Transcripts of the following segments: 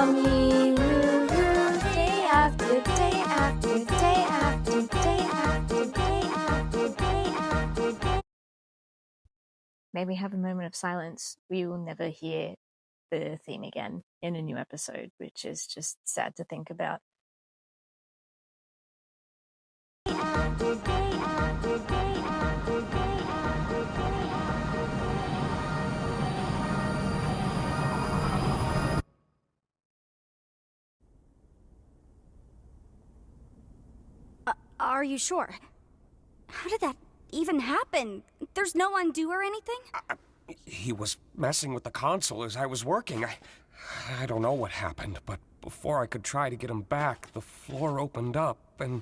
mommy Lulu, day after day after day after day after day after day after day. Maybe have a moment of silence. We will never hear the theme again in a new episode, which is just sad to think about. Are you sure? How did that even happen? There's no undo or anything? He was messing with the console as I was working. I don't know what happened, but before I could try to get him back, the floor opened up and...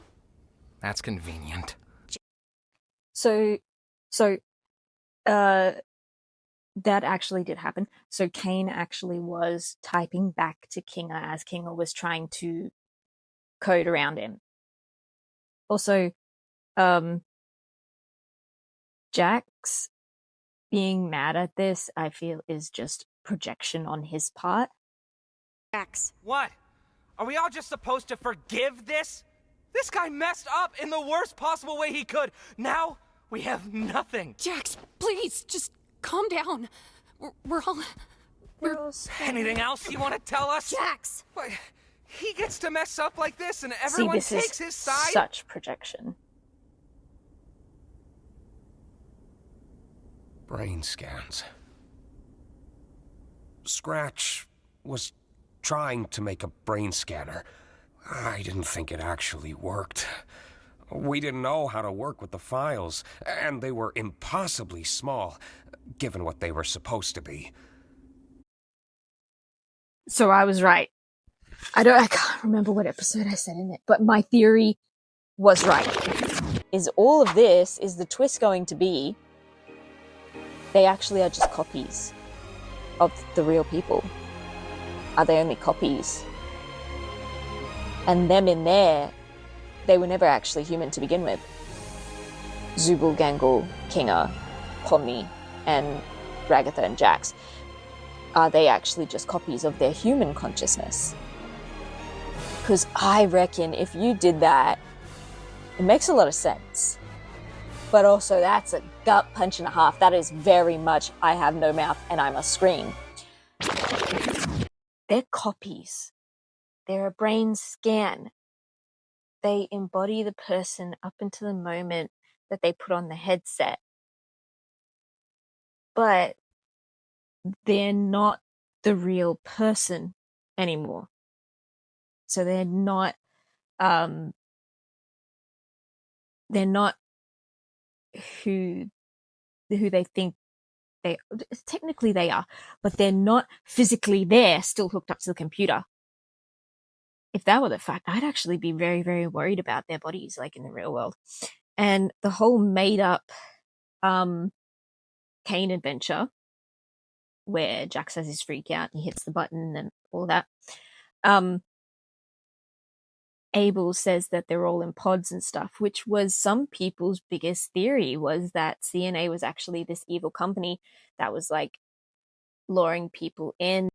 That's convenient. So, that actually did happen. So Kane actually was typing back to Kinga as Kinga was trying to code around him. Also, Jax being mad at this, I feel, is just projection on his part. Jax. What? Are we all just supposed to forgive this? This guy messed up in the worst possible way he could. Now we have nothing. Jax, please, just calm down. We're all Anything else you want to tell us? Jax! What? He gets to mess up like this and everyone takes his side? Such projection. Brain scans. Scratch was trying to make a brain scanner. I didn't think it actually worked. We didn't know how to work with the files, and they were impossibly small, given what they were supposed to be. So I was right. I can't remember what episode I said in it, but my theory was right. Is all of this, is the twist going to be they actually are just copies of the real people? Are they only copies? And them in there, they were never actually human to begin with. Zubul, Gangle, Kinga, Pomni, and Ragatha and Jax. Are they actually just copies of their human consciousness? Because I reckon if you did that, it makes a lot of sense. But also that's a gut punch and a half. That is very much, I have no mouth and I must scream. They're copies. They're a brain scan. They embody the person up until the moment that they put on the headset. But they're not the real person anymore. So they're not who they think they technically they are, but they're not physically there, still hooked up to the computer. If that were the fact, I'd actually be very, very worried about their bodies, like in the real world. And the whole made up Kane adventure, where Jax has his freak out, he hits the button and all that. Abel says that they're all in pods and stuff, which was some people's biggest theory, was that CNA was actually this evil company that was like luring people in.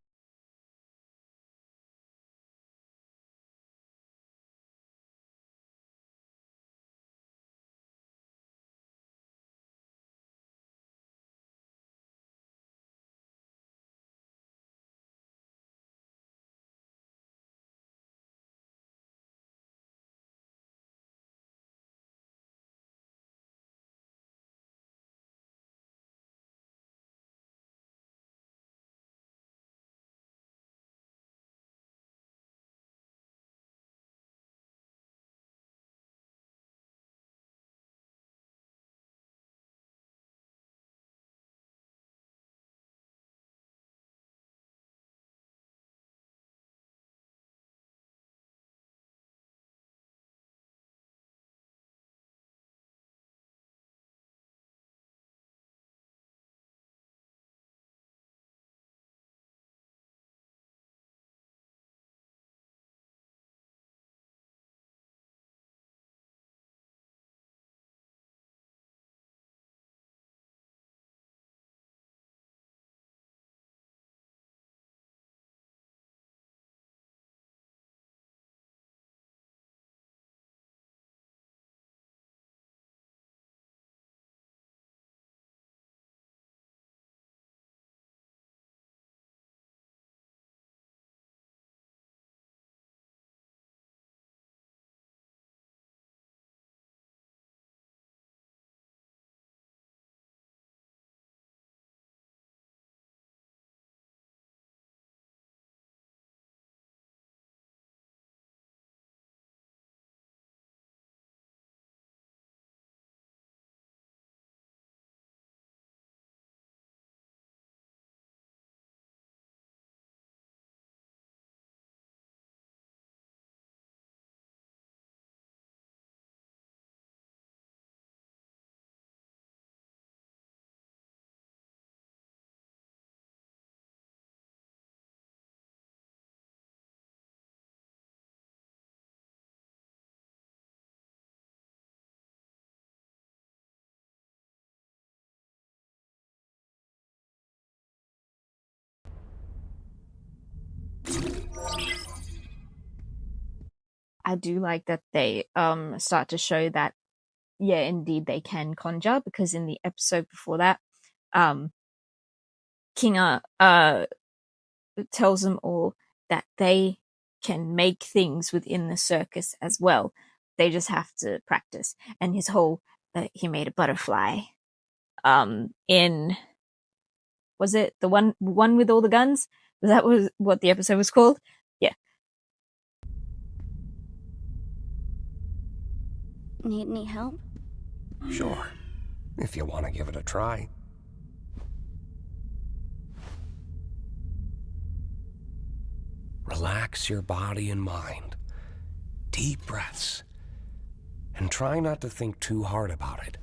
I do like that they start to show that, yeah, indeed they can conjure, because in the episode before that, Kinga tells them all that they can make things within the circus as well. They just have to practice. And his whole he made a butterfly in, was it the one with all the guns? That was what the episode was called? Yeah. Need any help? Sure, if you want to give it a try. Relax your body and mind. Deep breaths. And try not to think too hard about it.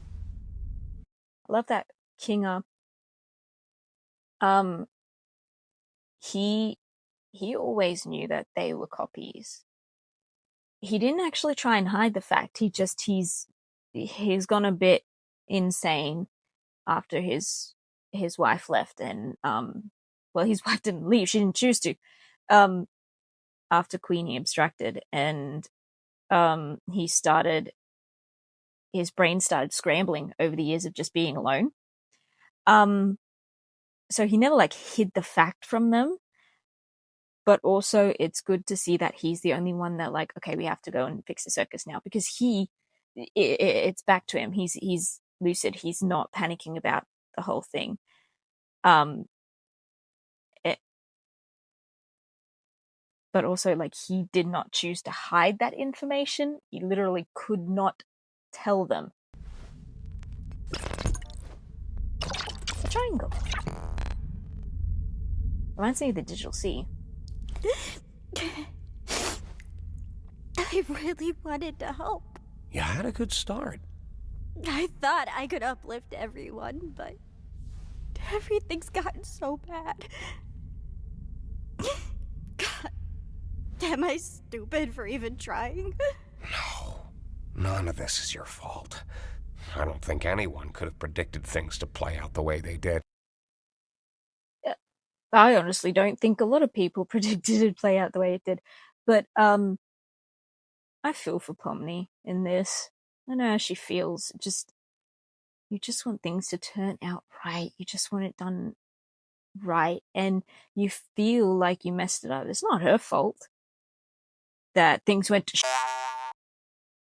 I love that Kinga, he always knew that they were copies. He didn't actually try and hide the fact. He's gone a bit insane after his wife left, and well, his wife didn't leave, she didn't choose to, after Queenie abstracted, and his brain started scrambling over the years of just being alone. So he never like hid the fact from them, but also it's good to see that he's the only one that like, okay, we have to go and fix the circus now, because it's back to him. He's lucid. He's not panicking about the whole thing. But also, like, he did not choose to hide that information. He literally could not tell them. It's a triangle. Reminds me of the Digital Sea. I really wanted to help. You had a good start. I thought I could uplift everyone, but everything's gotten so bad. God, am I stupid for even trying? No, none of this is your fault. I don't think anyone could have predicted things to play out the way they did. I honestly don't think a lot of people predicted it'd play out the way it did. But I feel for Pomni in this. I know how she feels. You just want things to turn out right. You just want it done right. And you feel like you messed it up. It's not her fault that things went to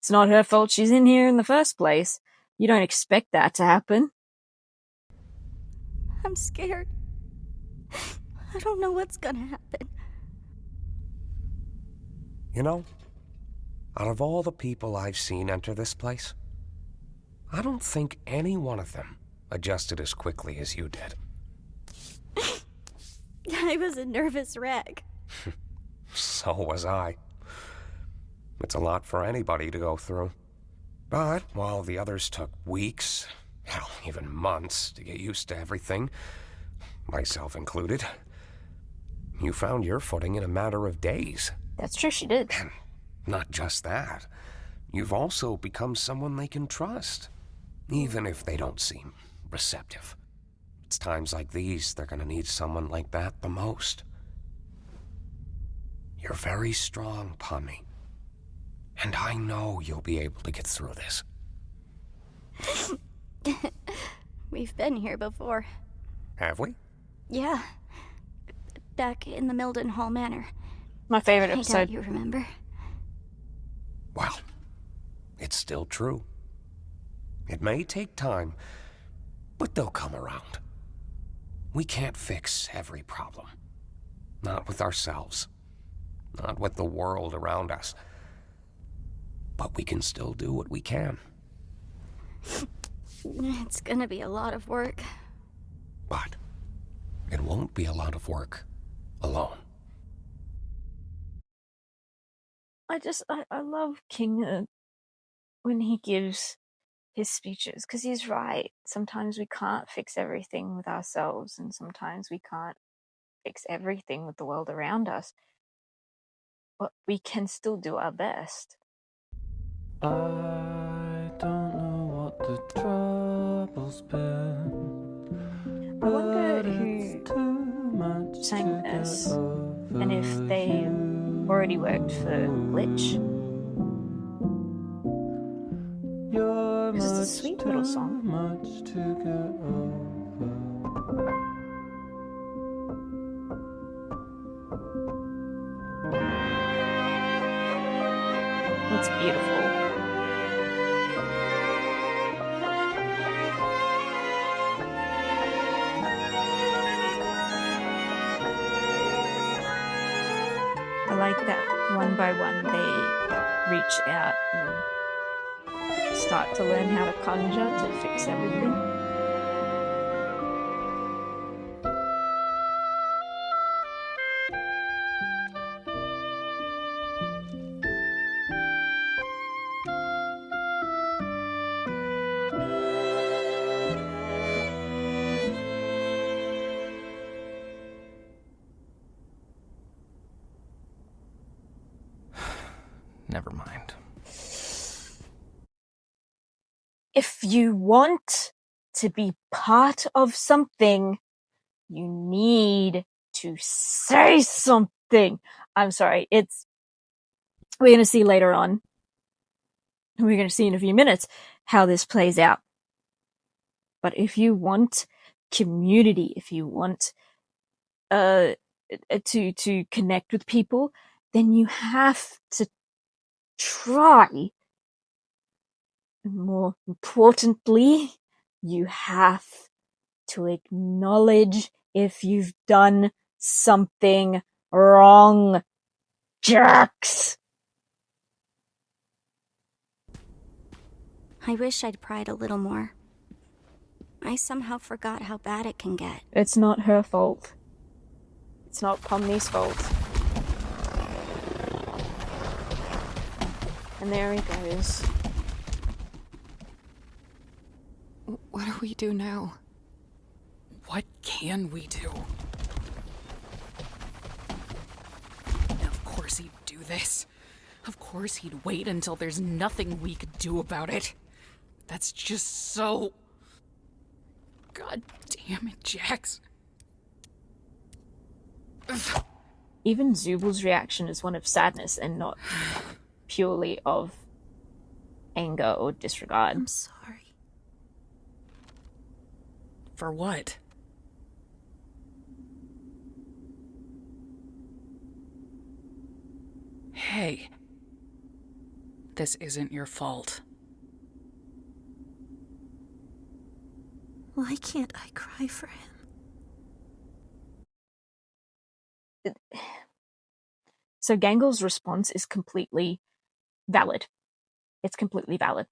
It's not her fault she's in here in the first place. You don't expect that to happen. I'm scared. I don't know what's gonna happen. You know, out of all the people I've seen enter this place, I don't think any one of them adjusted as quickly as you did. I was a nervous wreck. So was I. It's a lot for anybody to go through. But while the others took weeks, hell, even months to get used to everything, myself included, you found your footing in a matter of days. That's true, she did. And not just that, you've also become someone they can trust, even if they don't seem receptive. It's times like these they're gonna need someone like that the most. You're very strong, Pomni. And I know you'll be able to get through this. We've been here before. Have we? Yeah. Back in the Milden Hall Manor. My favorite I episode. doubt you remember. Well, it's still true. It may take time, but they'll come around. We can't fix every problem. Not with ourselves. Not with the world around us. But we can still do what we can. It's gonna be a lot of work. But it won't be a lot of work alone. I love King when he gives his speeches, because he's right. Sometimes we can't fix everything with ourselves, and sometimes we can't fix everything with the world around us. But we can still do our best. I don't know what the trouble's been. I wonder but who it's too much sang to get this. over. even if they already worked for Glitch. Because it's a sweet little song. Much to get over. It's beautiful. I like that one by one they reach out and start to learn how to conjure to fix everything. Never mind. If you want to be part of something, you need to say something. I'm sorry, we're going to see later on, we're going to see in a few minutes how this plays out. But if you want community, if you want to connect with people, then you have to try. More importantly, you have to acknowledge if you've done something wrong, jerks. I wish I'd pried a little more. I somehow forgot how bad it can get. It's not her fault. It's not Pomni's fault. And there he goes. What do we do now? What can we do? Of course he'd do this. Of course he'd wait until there's nothing we could do about it. That's just so... God damn it, Jax. Even Zubal's reaction is one of sadness and not purely of anger or disregard. I'm sorry. For what? Hey. This isn't your fault. Why can't I cry for him? So Gangel's response is completely valid. It's completely valid.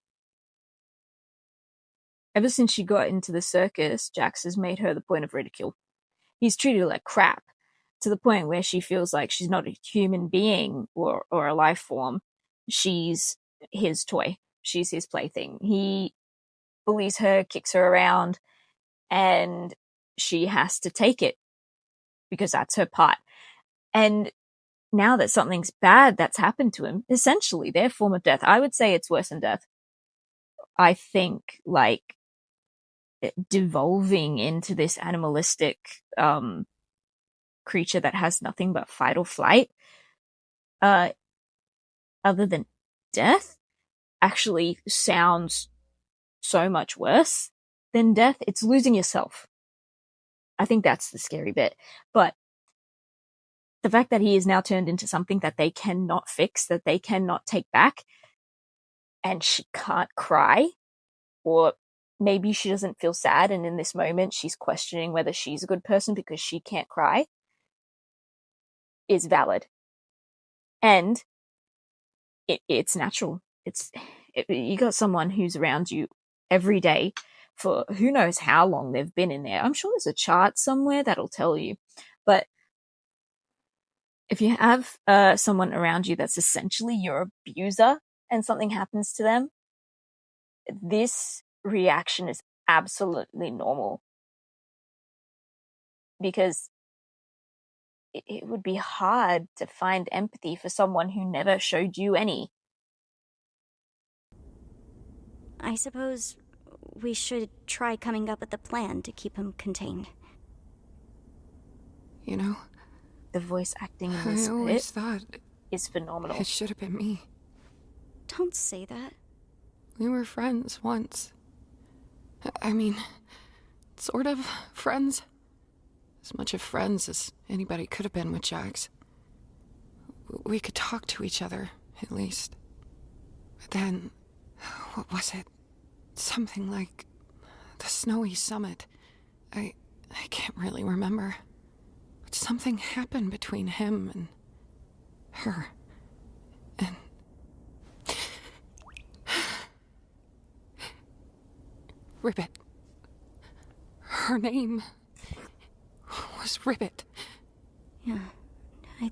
Ever since she got into the circus, Jax has made her the point of ridicule. He's treated her like crap, to the point where she feels like she's not a human being or a life form. She's his toy. She's his plaything. He bullies her, kicks her around, and she has to take it because that's her part. And now that something's bad that's happened to him, essentially their form of death, I would say it's worse than death. I think, like, devolving into this animalistic creature that has nothing but fight or flight, other than death, actually sounds so much worse than death. It's losing yourself. I think that's the scary bit. But the fact that he is now turned into something that they cannot fix, that they cannot take back, and she can't cry, or maybe she doesn't feel sad, and in this moment she's questioning whether she's a good person because she can't cry, is valid. And it's natural. You got someone who's around you every day for who knows how long they've been in there. I'm sure there's a chart somewhere that'll tell you. But if you have someone around you that's essentially your abuser and something happens to them, this reaction is absolutely normal. Because it would be hard to find empathy for someone who never showed you any. I suppose we should try coming up with a plan to keep him contained. You know, the voice acting in I this always bit thought is phenomenal. it should have been me. Don't say that. We were friends once. I mean, sort of friends. As much of friends as anybody could have been with Jax. We could talk to each other, at least. But then, what was it? Something like the snowy summit. I can't really remember. But something happened between him and her. And Ribbit. Her name was Ribbit. Yeah.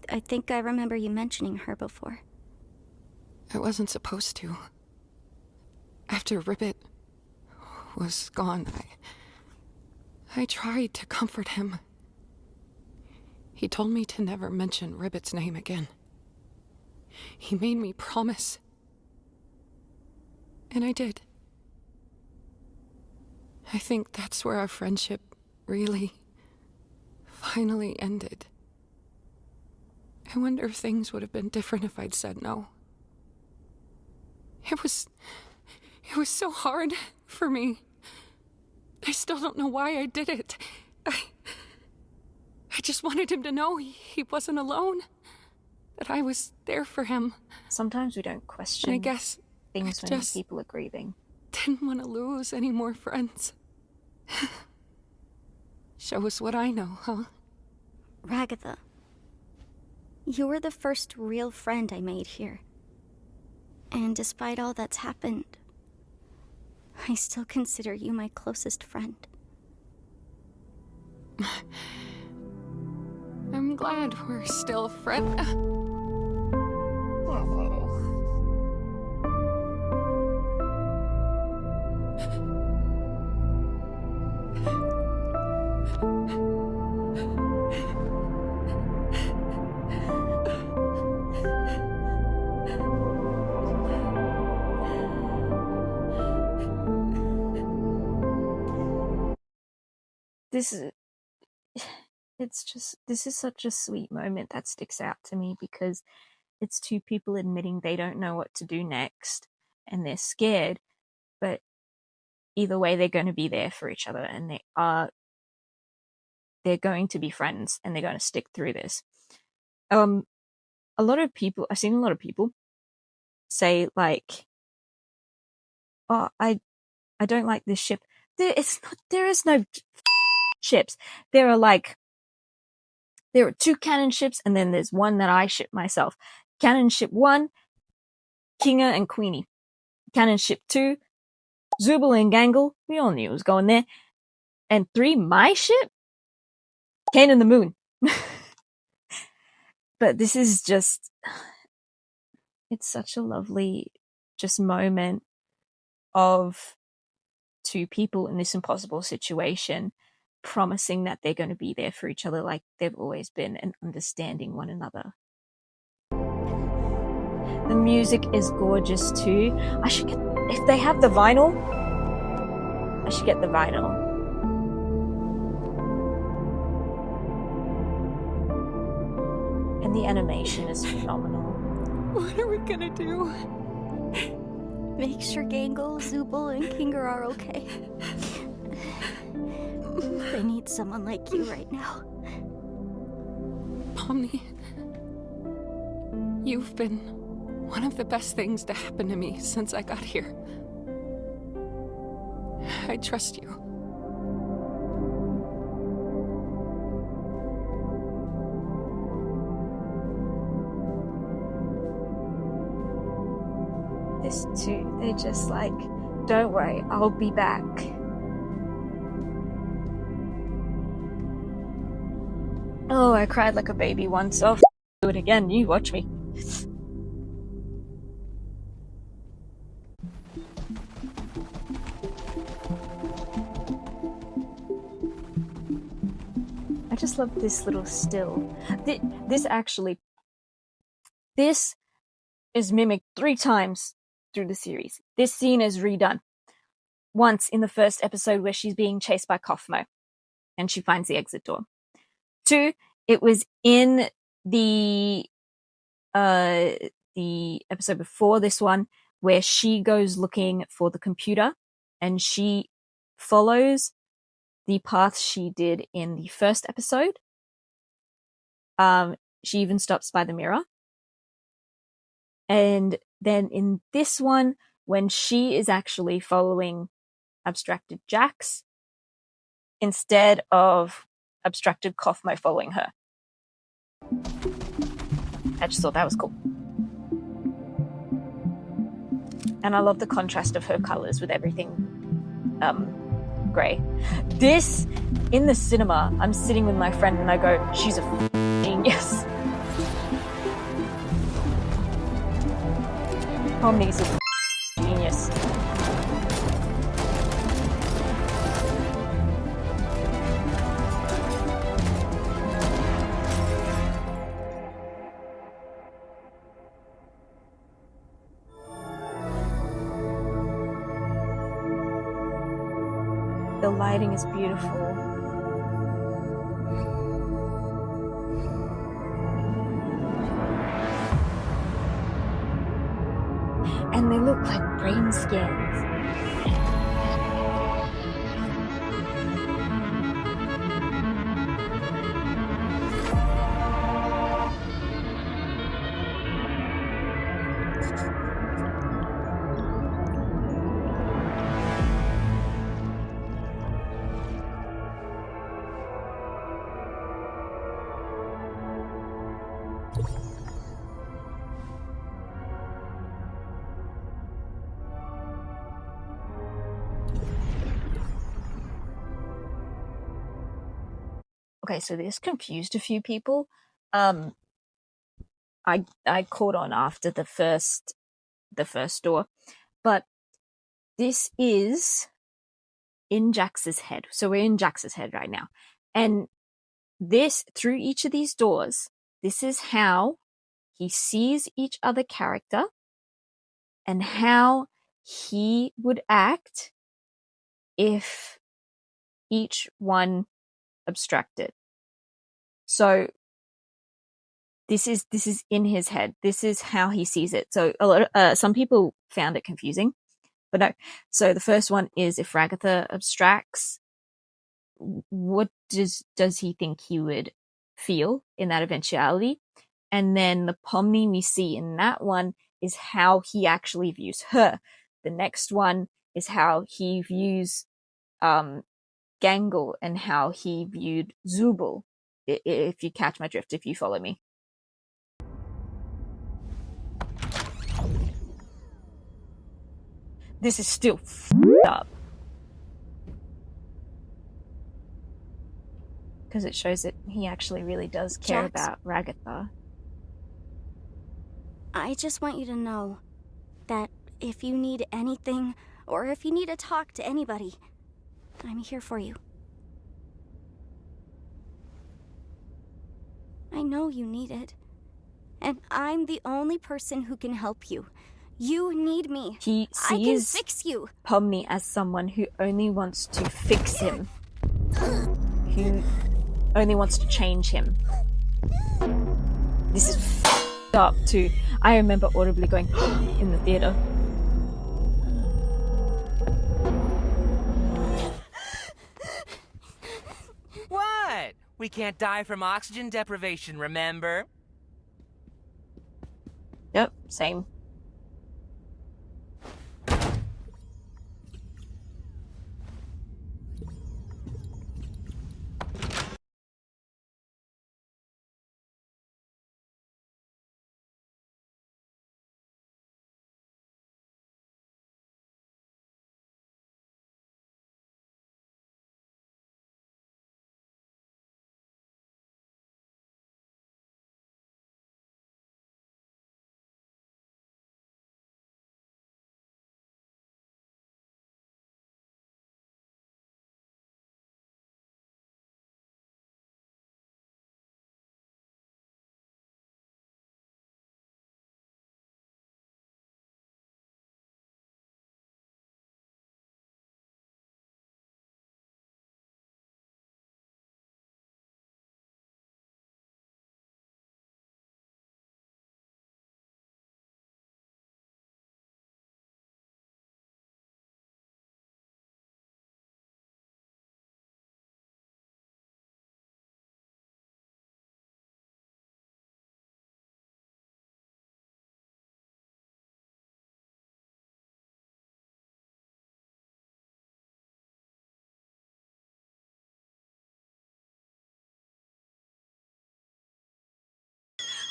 I think I remember you mentioning her before. I wasn't supposed to. After Ribbit was gone, I tried to comfort him. He told me to never mention Ribbit's name again. He made me promise. And I did. I think that's where our friendship really, finally ended. I wonder if things would have been different if I'd said no. It was so hard for me. I still don't know why I did it. I just wanted him to know he wasn't alone. That I was there for him. Sometimes we don't question And I guess things I when just people are grieving. didn't want to lose any more friends. Show us what I know, huh? Ragatha, you were the first real friend I made here. And despite all that's happened, I still consider you my closest friend. I'm glad we're still friends. This is such a sweet moment that sticks out to me because it's two people admitting they don't know what to do next and they're scared, but either way they're going to be there for each other and they're going to be friends and they're going to stick through this. I've seen a lot of people say like, oh, I don't like this ship. There is no ships. There are two canon ships, and then there's one that I ship myself. Canon ship 1, Kinga and Queenie. Canon ship 2, Zubul and Gangle. We all knew it was going there. And 3, my ship, Kane and the Moon. But this is just, it's such a lovely just moment of two people in this impossible situation promising that they're going to be there for each other like they've always been and understanding one another. The music is gorgeous too. If they have the vinyl, I should get the vinyl. And the animation is phenomenal. What are we gonna do? Make sure Gangle, Zubul, and Kinger are okay. They need someone like you right now. Pomni, you've been one of the best things to happen to me since I got here. I trust you. This too, they're just like, don't worry, I'll be back. Oh, I cried like a baby once. I'll do it again. You watch me. I just love this little still. This is mimicked 3 times through the series. This scene is redone. Once in the first episode where she's being chased by Kaufmo and she finds the exit door. 2, it was in the episode before this one, where she goes looking for the computer and she follows the path she did in the first episode. She even stops by the mirror. And then in this one, when she is actually following abstracted Jax instead of abstracted Kaufmo following her. I just thought that was cool. And I love the contrast of her colors with everything grey. This, in the cinema, I'm sitting with my friend and I go, she's a genius. Omni's a genius. The lighting is beautiful. And they look like brain scans. Okay, so this confused a few people. I caught on after the first door, but this is in Jax's head. So we're in Jax's head right now, and this, through each of these doors, this is how he sees each other character and how he would act if each one abstracted. So this is in his head. This is how he sees it. So some people found it confusing, but no. So the first one is if Ragatha abstracts, what does he think he would feel in that eventuality? And then the Pomni we see in that one is how he actually views her. The next one is how he views Gangle and how he viewed Zubul. If you catch my drift, if you follow me. This is still up. Because it shows that he actually really does care Jax, about Ragatha. I just want you to know that if you need anything, or if you need to talk to anybody, I'm here for you. I know you need it. And I'm the only person who can help you. You need me. He I can sees fix you. Pomni as someone who only wants to fix him. Who only wants to change him. This is up too. I remember audibly going in the theater. What? We can't die from oxygen deprivation, remember? Yep, same.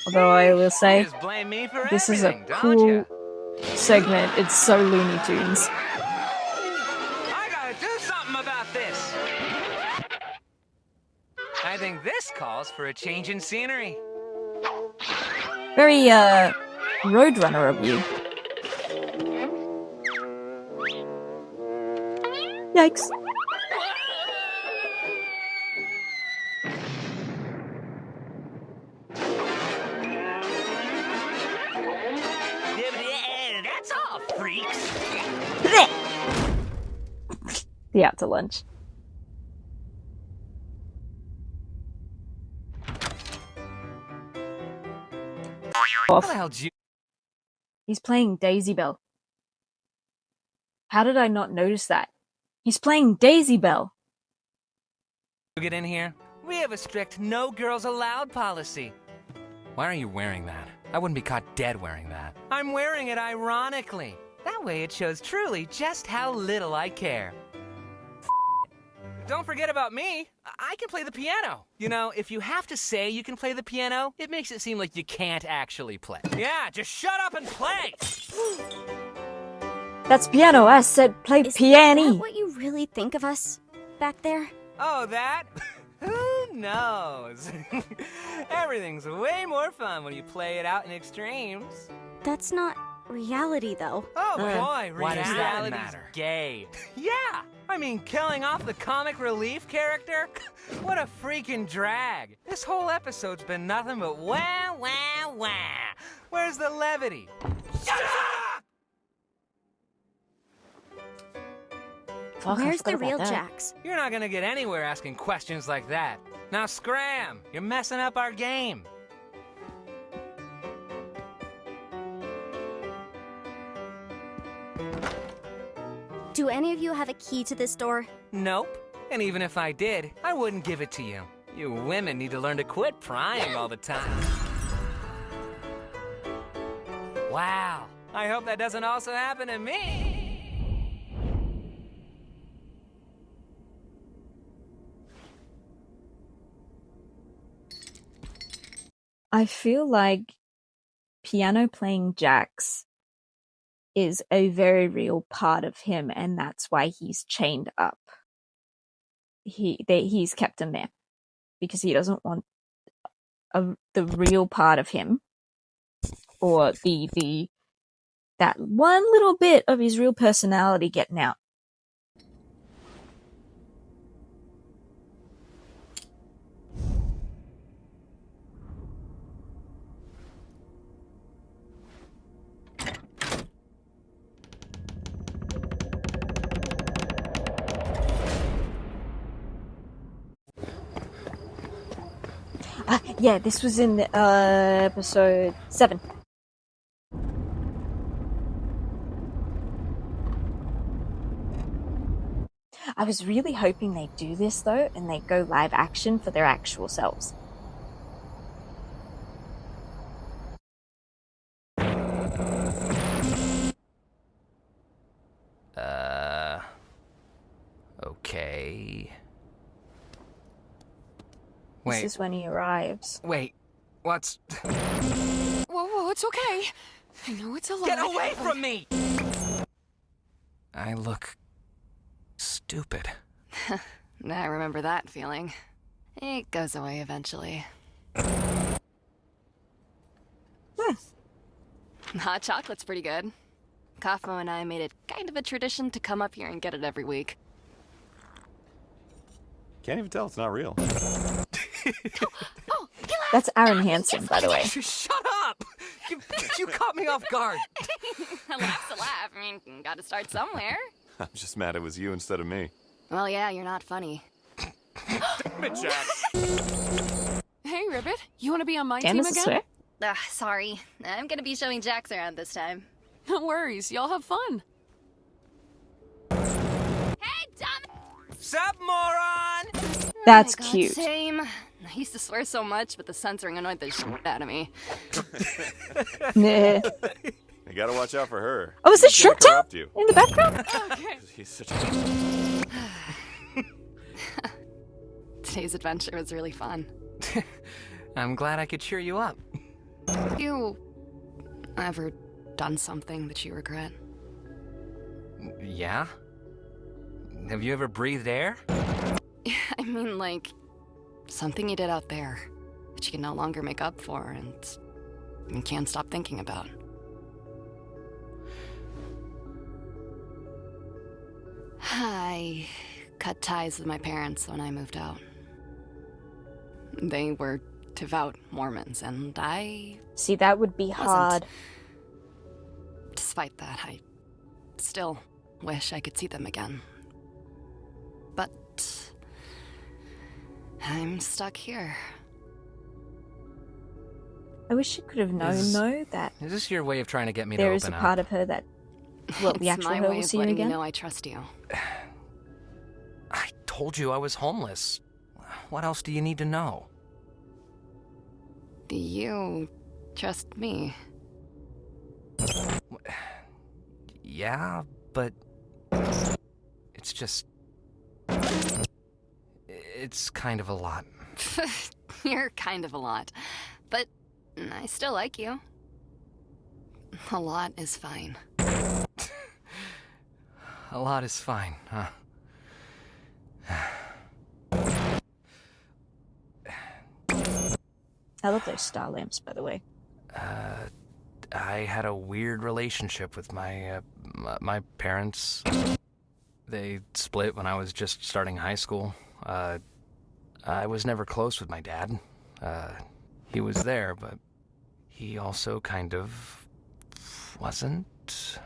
Although I will You say, just blame me for this is a everything, don't cool ya? segment. It's so Looney Tunes. I gotta do something about this. I think this calls for a change in scenery. Very, Roadrunner of you. Yikes. That's all, freaks. The out to lunch. What the hell, you? He's playing Daisy Bell. How did I not notice that? He's playing Daisy Bell. Get in here. We have a strict no girls allowed policy. Why are you wearing that? I wouldn't be caught dead wearing that. I'm wearing it ironically. That way it shows truly just how little I care. Don't forget about me. I can play the piano. You know, if you have to say you can play the piano, it makes it seem like you can't actually play. Yeah, just shut up and play! That's piano. I said play Is piano. that what you really think of us back there? Oh, that? Who knows? Everything's way more fun when you play it out in extremes. That's not reality, though. Oh boy, why does that reality's matter? gay. Yeah, I mean, killing off the comic relief character? What a freaking drag. This whole episode's been nothing but wah, wah, wah. Where's the levity? Shut up! Fuck, I Where's forgot the about real that. Jax? You're not gonna get anywhere asking questions like that. Now scram! You're messing up our game. Do any of you have a key to this door? Nope. And even if I did, I wouldn't give it to you. You women need to learn to quit prying all the time. Wow. I hope that doesn't also happen to me. I feel like piano playing Jax is a very real part of him, and that's why he's chained up. He's kept him there because he doesn't want the real part of him, or that one little bit of his real personality getting out. Yeah, this was in episode 7. I was really hoping they'd do this though, and they'd go live action for their actual selves. Okay. This is when he arrives. Wait, what's... Whoa, it's okay. I know it's a lot. Get away from me! I look... stupid. I remember that feeling. It goes away eventually. Hot chocolate's pretty good. Kafmo and I made it kind of a tradition to come up here and get it every week. Can't even tell it's not real. That's Aaron Hansen, by the way. Shut up! You caught me off guard. A laugh's a laugh. I mean, gotta start somewhere. I'm just mad it was you instead of me. Well, yeah, you're not funny. Damn it, Jax! Hey, Ribbit, you want to be on my Candace, team I again? swear. Sorry. I'm gonna be showing Jax around this time. No worries, y'all have fun. Hey, Dominic! Sup, moron? That's Oh my God, cute. Same. I used to swear so much, but the censoring annoyed the shit out of me. Nah. You gotta watch out for her. Oh, is it She's gonna Shrimp Town corrupt you. in the background? Okay. He's such a... Today's adventure was really fun. I'm glad I could cheer you up. Have you ever done something that you regret? Yeah? Have you ever breathed air? I mean, like, something you did out there that you can no longer make up for and can't stop thinking about. I cut ties with my parents when I moved out. They were devout Mormons, and I See, that would be wasn't. hard. Despite that, I still wish I could see them again. But I'm stuck here. I wish you could have known, though, that Is this your way of trying to get me to there open is a up? part of her that, well, the It's actual my her way will of see you letting again. you know I trust you. I told you I was homeless. What else do you need to know? You trust me. Yeah, but it's just... It's kind of a lot. You're kind of a lot, but I still like you. A lot is fine. A lot is fine, huh? I love those star lamps, by the way. I had a weird relationship with my parents. They split when I was just starting high school. I was never close with my dad. He was there, but he also kind of wasn't.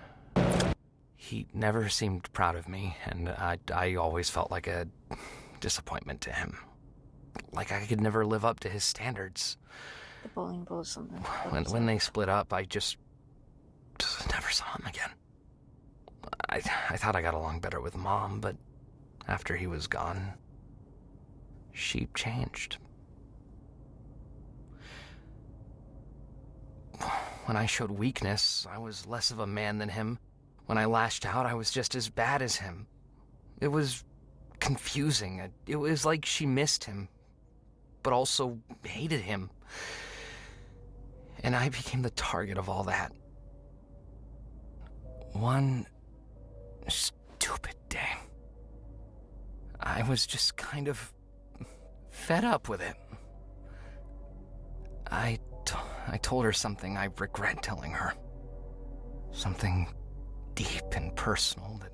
He never seemed proud of me, and I always felt like a disappointment to him. Like I could never live up to his standards. The bowling ball or something. When they split up, I just never saw him again. I thought I got along better with Mom, but after he was gone, she changed. When I showed weakness, I was less of a man than him. When I lashed out, I was just as bad as him. It was confusing. It was like she missed him, but also hated him. And I became the target of all that. One stupid day, I was just kind of fed up with it. I told her something I regret telling her. Something deep and personal that...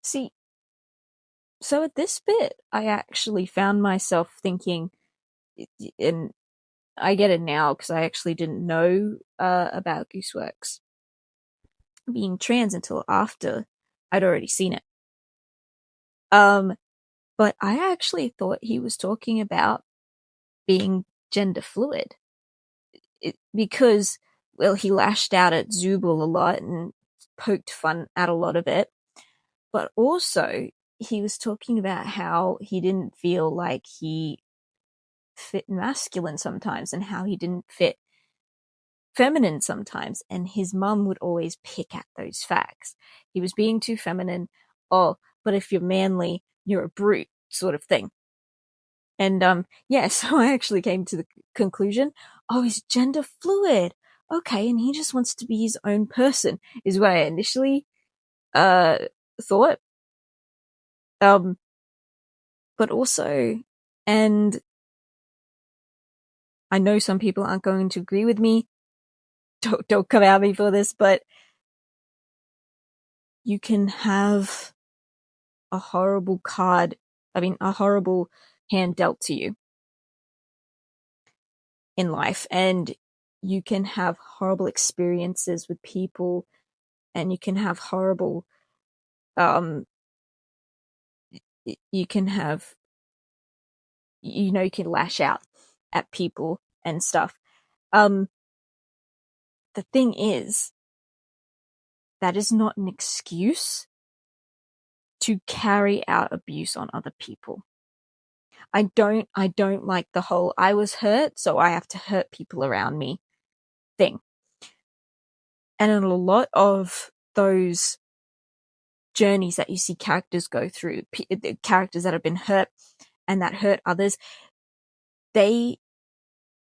See, so at this bit, I actually found myself thinking, and I get it now because I actually didn't know about Gooseworks being trans until after I'd already seen it. But I actually thought he was talking about being gender fluid. Because, well, he lashed out at Zubul a lot and poked fun at a lot of it. But also, he was talking about how he didn't feel like he fit masculine sometimes and how he didn't fit feminine sometimes. And his mum would always pick at those facts. He was being too feminine. Oh, but if you're manly, you're a brute, sort of thing. And yeah, so I actually came to the conclusion, oh, he's gender fluid. Okay, and he just wants to be his own person, is what I initially thought. But also, and I know some people aren't going to agree with me. Don't come at me for this, but you can have a horrible a horrible hand dealt to you in life, and you can have horrible experiences with people, and you can have horrible, you can have, you can lash out at people and stuff. The thing is, that is not an excuse to carry out abuse on other people. I don't like the whole I was hurt, so I have to hurt people around me thing. And in a lot of those journeys that you see characters go through, characters that have been hurt and that hurt others, they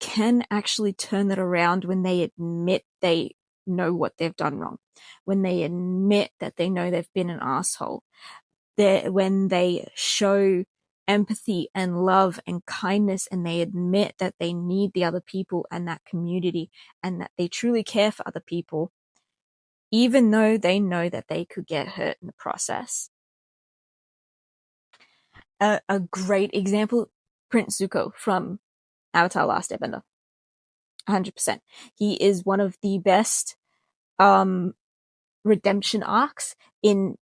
can actually turn that around when they admit they know what they've done wrong, when they admit that they know they've been an asshole, when they show empathy and love and kindness, and they admit that they need the other people and that community, and that they truly care for other people, even though they know that they could get hurt in the process. A great example, Prince Zuko from Avatar Last Airbender. 100%. He is one of the best redemption arcs in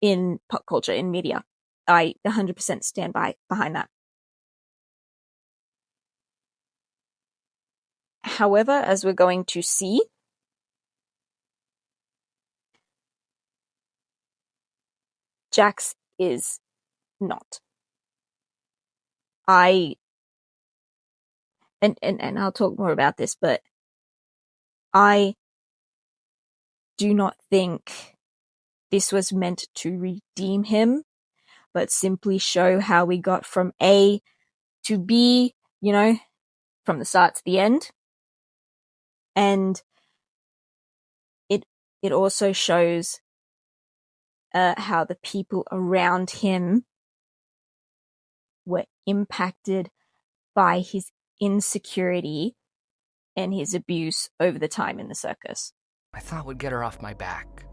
pop culture, in media. I 100% stand behind that. However, as we're going to see, Jax is not. And I'll talk more about this, but I do not think this was meant to redeem him, but simply show how we got from A to B, you know, from the start to the end. And it also shows how the people around him were impacted by his insecurity and his abuse over the time in the circus. I thought would get her off my back.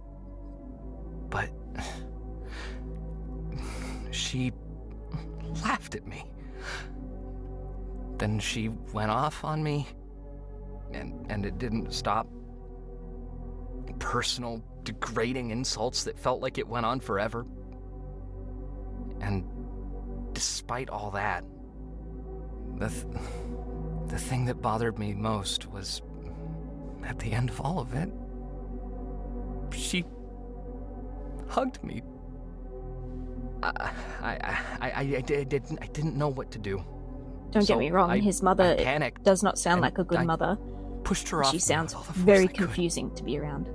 But she laughed at me. Then she went off on me, and it didn't stop. Personal, degrading insults that felt like it went on forever. And despite all that, the thing that bothered me most was, at the end of all of it, she hugged me. I didn't know what to do. Don't get me wrong, his mother panicked, does not sound like a good mother. Pushed her off. She sounds very confusing to be around.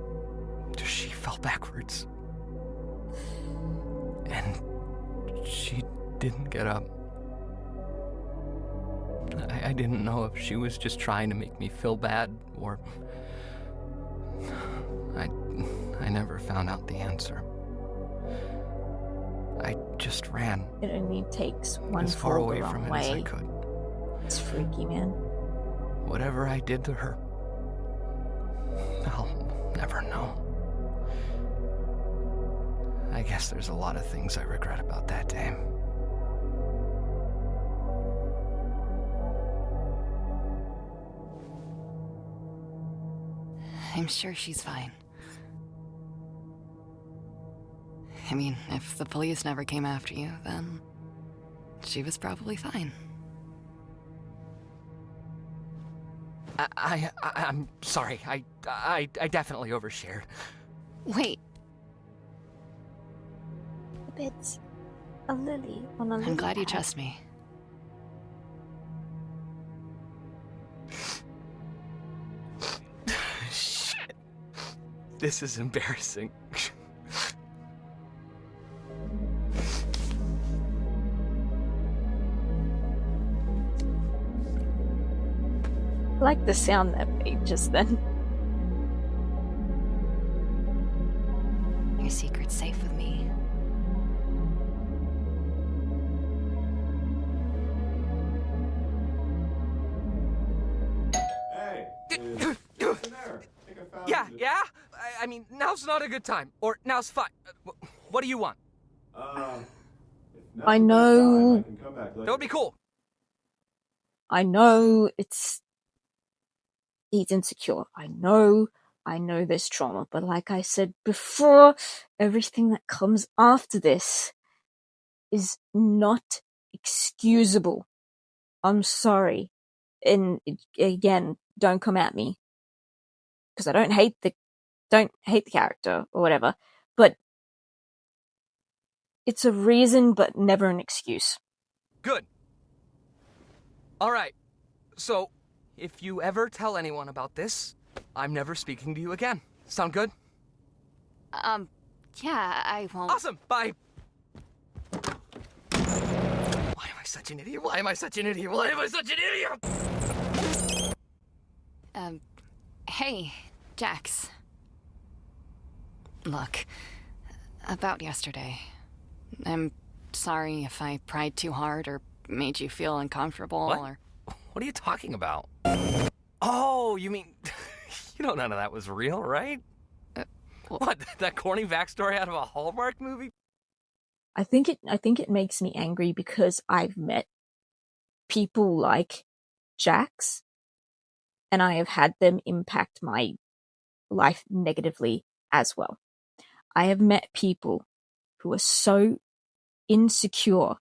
She fell backwards. And she didn't get up. I didn't know if she was just trying to make me feel bad, or... I never found out the answer. I just ran. It only takes one as far fall away the wrong from it way. as I could. It's freaky, man. Whatever I did to her, I'll never know. I guess there's a lot of things I regret about that day. I'm sure she's fine. I mean, if the police never came after you, then she was probably fine. I'm sorry. I definitely overshared. Wait, It's a lily on a lily I'm glad you pad. trust me. Shit. This is embarrassing. I like the sound that made just then. Your secret's safe with me. Hey, Yeah? I mean, now's not a good time. Or now's fine. What do you want? I know. That would be cool. I know he's insecure. I know there's trauma, but like I said before, everything that comes after this is not excusable. I'm sorry. And again, don't come at me. Because I don't hate the character or whatever, but it's a reason but never an excuse. Good. All right. So, if you ever tell anyone about this, I'm never speaking to you again. Sound good? Yeah, I won't. Awesome. Bye. Why am I such an idiot? Hey, Jax. Look, about yesterday. I'm sorry if I pried too hard or made you feel uncomfortable or... What are you talking about? Oh, you mean... you know none of that was real, right? What, that corny backstory out of a Hallmark movie? I think it makes me angry because I've met people like Jax, and I have had them impact my life negatively as well. I have met people who are so insecure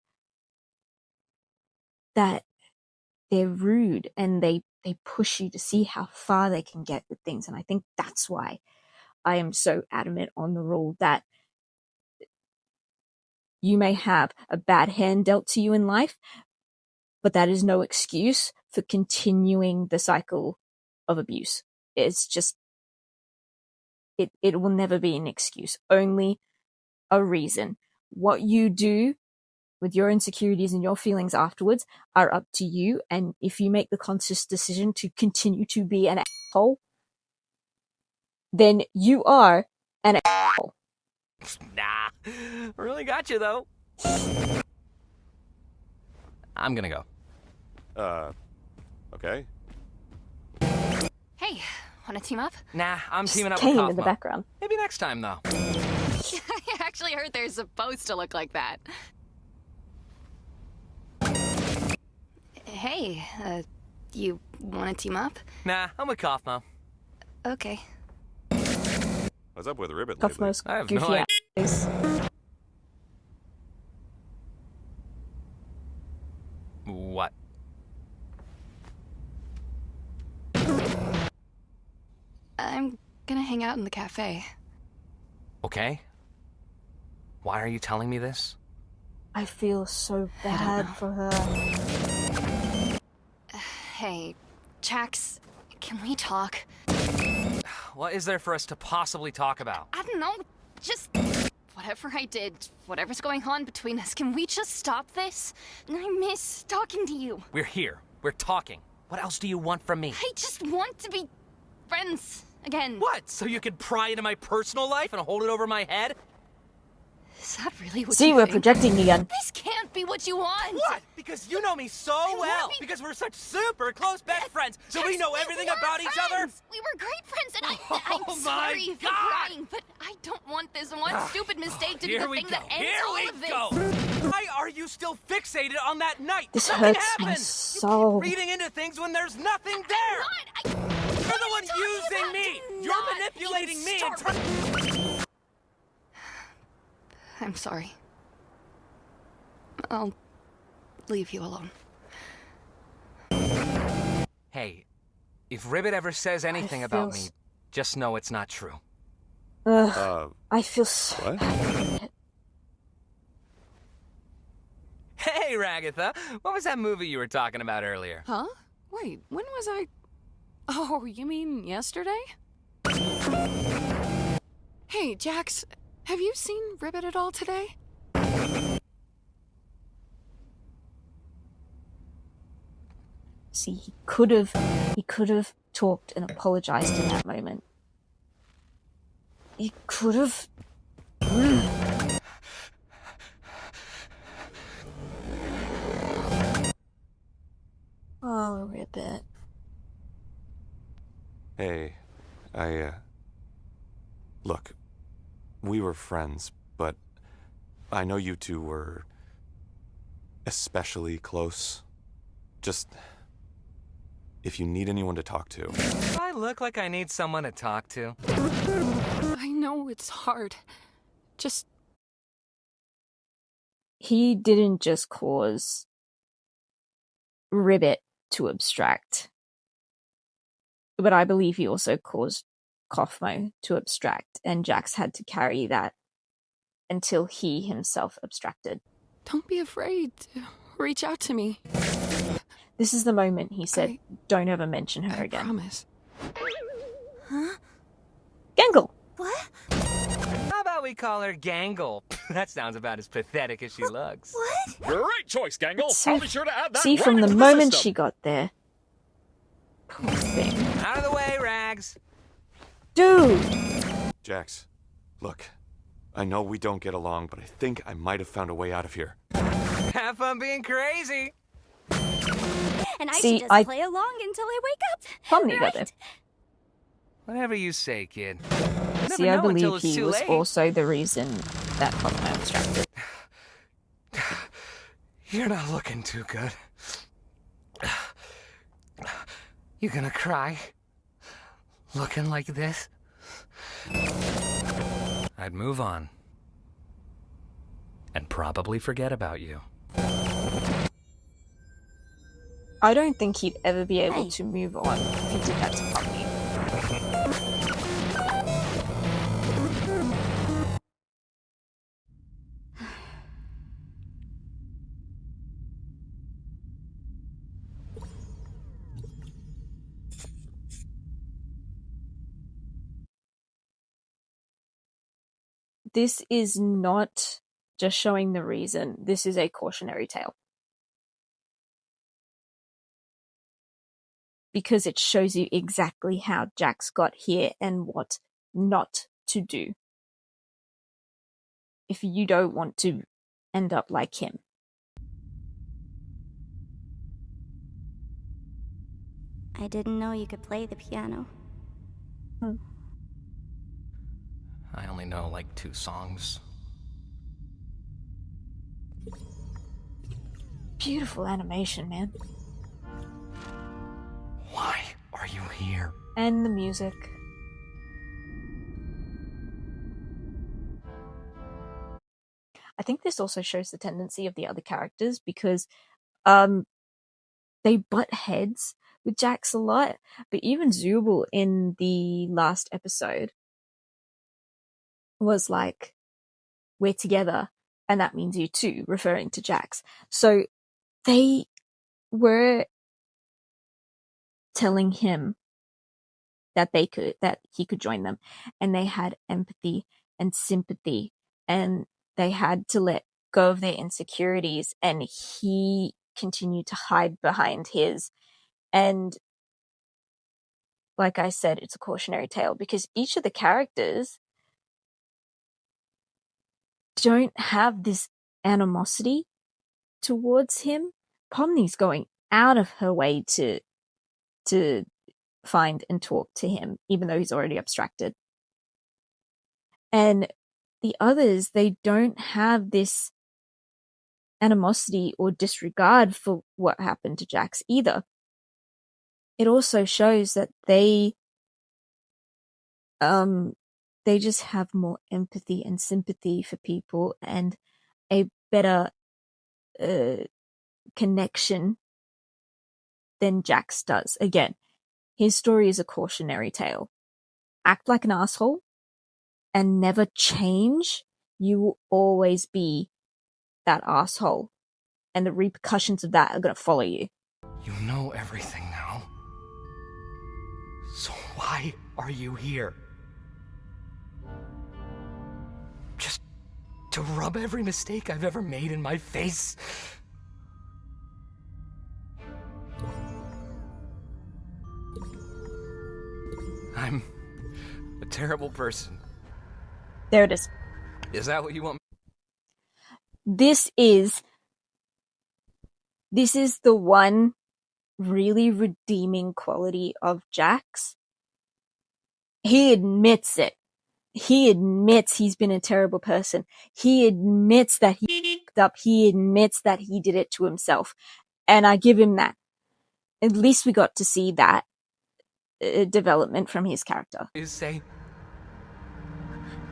that they're rude and they push you to see how far they can get with things. And I think that's why I am so adamant on the rule that you may have a bad hand dealt to you in life, but that is no excuse for continuing the cycle of abuse. It's just, it will never be an excuse, only a reason. What you do with your insecurities and your feelings afterwards are up to you, and if you make the conscious decision to continue to be an asshole, then you are an asshole. Nah, really got you though. I'm gonna go. Okay. Hey, wanna team up? Nah, I'm teaming up with Came Kaufmo. in the background. Maybe next time though. I actually heard they're supposed to look like that. Hey, you wanna team up? Nah, I'm with Kaufmo. Okay. What's up with Ribbit lately? Kaufmo's I have no goofy idea. eyes. What? I'm gonna hang out in the cafe. Okay. Why are you telling me this? I feel so bad for her. Hey, Jax, can we talk? What is there for us to possibly talk about? I don't know, just whatever I did, whatever's going on between us, can we just stop this? I miss talking to you. We're here. We're talking. What else do you want from me? I just want to be friends again. What? So you can pry into my personal life and hold it over my head? Is that really what See, you we're think? projecting again. This can't be what you want. What? Because you know me so well. Because we're such super close best friends. So we know everything about each other. We were great friends, and Oh I'm my sorry for God. crying, but I don't want this one stupid mistake to be Here the we thing go. that ends Here all we of this. go. Why are you still fixated on that night? This Nothing hurts my happened. soul. You keep reading into things when there's nothing there. I'm not. You're the one talking using about? me. Do You're not manipulating me. even And start. I'm sorry. I'll leave you alone. Hey, if Ribbit ever says anything about me, feel just know it's not true. Ugh, I feel so what? bad. Hey, Ragatha, what was that movie you were talking about earlier? Huh? Wait, when was I... Oh, you mean yesterday? Hey, Jax, have you seen Ribbit at all today? See, he could have talked and apologized in that moment. He could have. Oh, Ribbit. Hey, look, we were friends, but I know you two were especially close. Just, if you need anyone to talk to. Do I look like I need someone to talk to? I know it's hard. Just... He didn't just cause Ribbit to abstract, but I believe he also caused Kaufmo to abstract, and Jax had to carry that until he himself abstracted. Don't be afraid. Reach out to me. This is the moment he said, don't ever mention her I again. promise. Gangle! What? How about we call her Gangle? That sounds about as pathetic as she looks. What? Great choice, Gangle. So- I'll be sure to add that See, right from the into moment system. she got there, poor thing. Out of the way, Rags. Dude! Jax, look. I know we don't get along, but I think I might have found a way out of here. Have fun being crazy. And I See, should just play along until I wake up. Pomni got there. Whatever you say, kid. You See, never I know until believe it's he too was late. also the reason that Cosmo abstracted. You're not looking too good. You gonna cry? Looking like this? I'd move on. And probably forget about you. I don't think he'd ever be able to move on if he did that to Pomni. This is not just showing the reason. This is a cautionary tale. Because it shows you exactly how Jax got here and what not to do if you don't want to end up like him. I didn't know you could play the piano. I only know like 2 songs. Beautiful animation, man. Why are you here? And the music. I think this also shows the tendency of the other characters because they butt heads with Jax a lot. But even Zubul in the last episode was like, we're together and that means you too, referring to Jax. So they were telling him that he could join them, and they had empathy and sympathy, and they had to let go of their insecurities, and he continued to hide behind his. And like I said, it's a cautionary tale because each of the characters don't have this animosity towards him. Pomni's going out of her way to find and talk to him, even though he's already abstracted. And the others, they don't have this animosity or disregard for what happened to Jax either. It also shows that they just have more empathy and sympathy for people and a better connection than Jax does. Again, his story is a cautionary tale. Act like an asshole and never change, you will always be that asshole. And the repercussions of that are going to follow you. You know everything now. So why are you here? Just to rub every mistake I've ever made in my face? I'm a terrible person. There it is. Is that what you want? This is the one really redeeming quality of Jax. He admits it. He admits he's been a terrible person. He admits that he fucked up. He admits that he did it to himself. And I give him that. At least we got to see that development from his character. You say?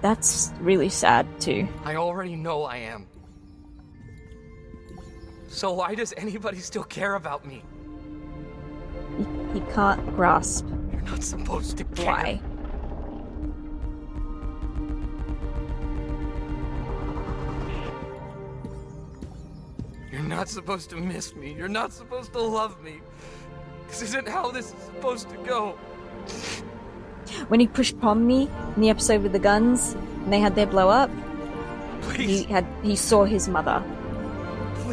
That's really sad too. I already know I am. So why does anybody still care about me? He can't grasp You're not supposed to care. why. You're not supposed to miss me. You're not supposed to love me. This isn't how this is supposed to go. When he pushed Pomni in the episode with the guns and they had their blow up, Please, he saw his mother.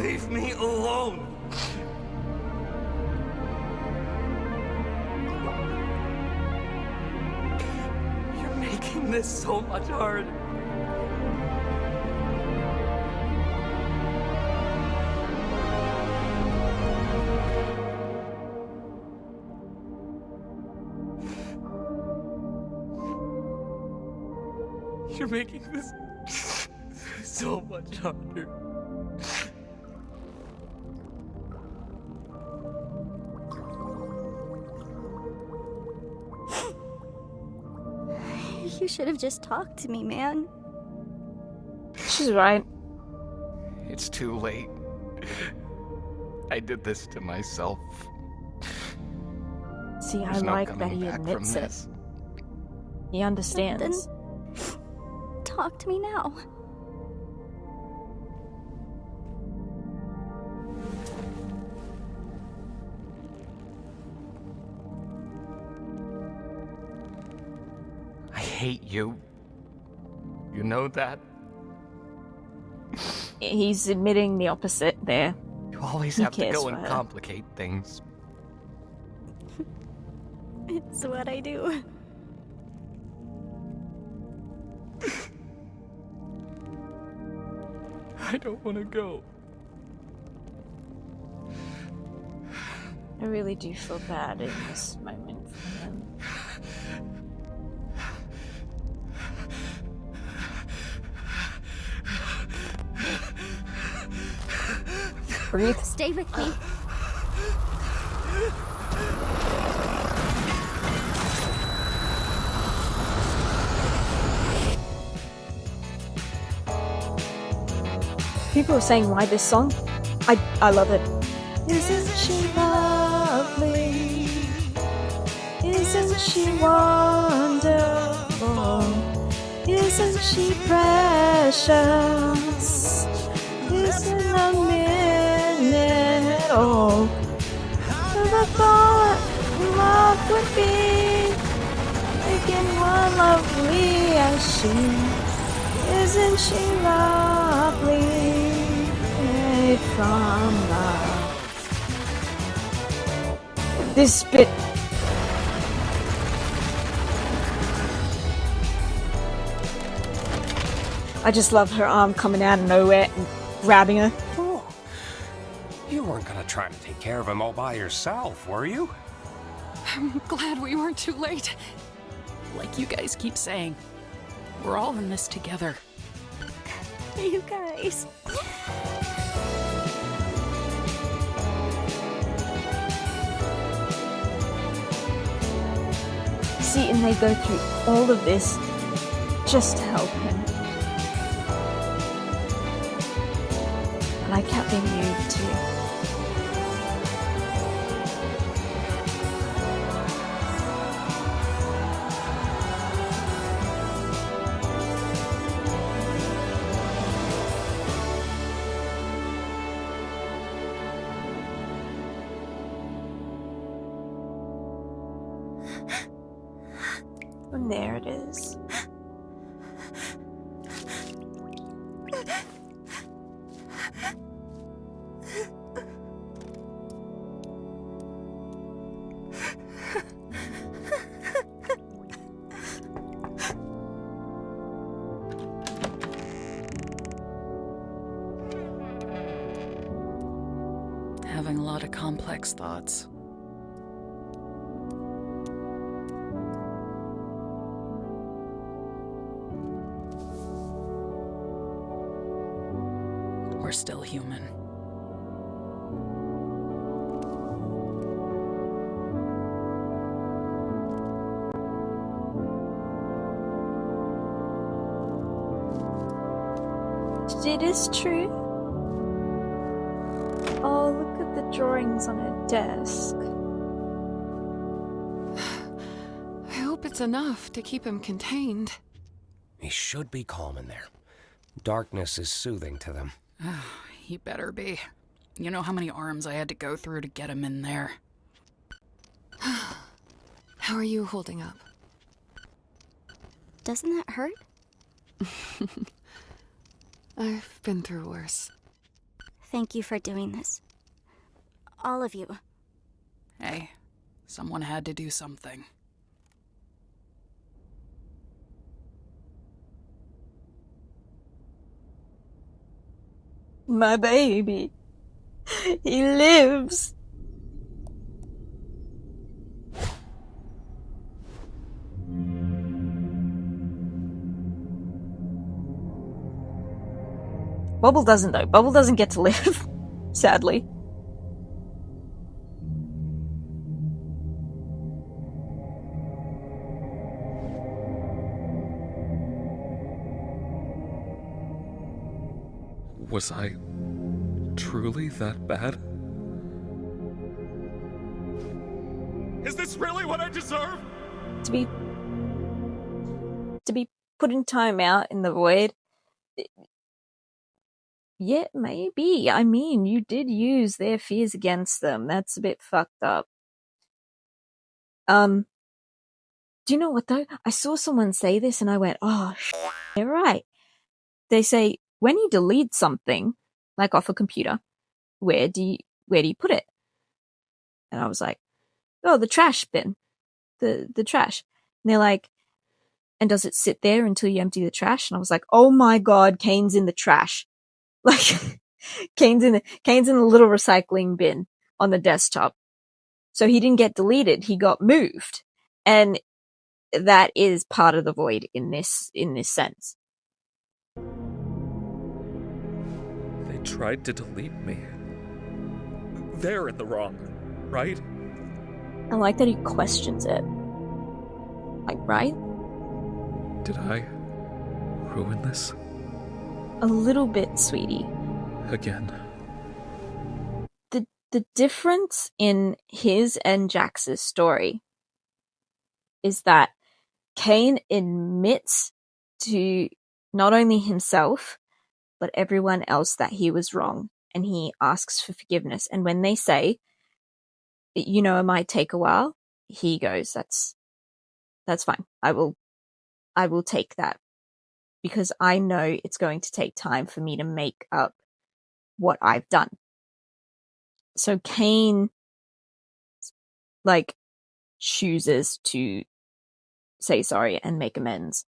leave me alone. this so much harder. You're making this so much harder. You should have just talked to me, man. She's right. It's too late. I did this to myself. See, I There's no like that coming he back admits from it. this. He understands. Talk to me now. I hate you. You know that? He's admitting the opposite there. You always He have to cares go for and her. complicate things. It's what I do. I don't want to go. I really do feel bad in this moment for him. Breathe. Stay with me. People are saying why this song. I love it. Isn't she lovely? Isn't she wonderful? Isn't she precious? Isn't a minute old? Never thought love would be making one lovely as she. Isn't she lovely? Made from love. This bit. I just love her arm coming out of nowhere and grabbing her. Oh, you weren't gonna try to take care of him all by yourself, were you? I'm glad we weren't too late. Like you guys keep saying, we're all in this together. You guys. See, and they go through all of this just to help him. And I kept being moved too. And there it is. Having a lot of complex thoughts. We're still human. It is true. Oh, look at the drawings on her desk. I hope it's enough to keep him contained. He should be calm in there. Darkness is soothing to them. He better be. You know how many arms I had to go through to get him in there. How are you holding up? Doesn't that hurt? I've been through worse. Thank you for doing this. All of you. Hey, someone had to do something. My baby. He lives. Bubble doesn't, though. Bubble doesn't get to live, sadly. Was I truly that bad? Is this really what I deserve? To be put in time out in the void. Yeah, maybe. I mean, you did use their fears against them. That's a bit fucked up. Do you know what though? I saw someone say this and I went, oh, they're right. They say, when you delete something, like off a computer, where do you put it? And I was like, oh, the trash bin. The trash. And they're like, and does it sit there until you empty the trash? And I was like, oh my god, Kane's in the trash. Like, Kane's in the little recycling bin on the desktop. So he didn't get deleted, he got moved. And that is part of the void in this sense. They tried to delete me. They're in the wrong, right? I like that he questions it. Like, right? Did I ruin this? A little bit, sweetie. Again. The difference in his and Jax's story is that Kane admits to not only himself, but everyone else that he was wrong, and he asks for forgiveness. And when they say, you know, it might take a while, he goes, that's fine. I will take that, because I know it's going to take time for me to make up what I've done. So Kane, like, chooses to say sorry and make amends.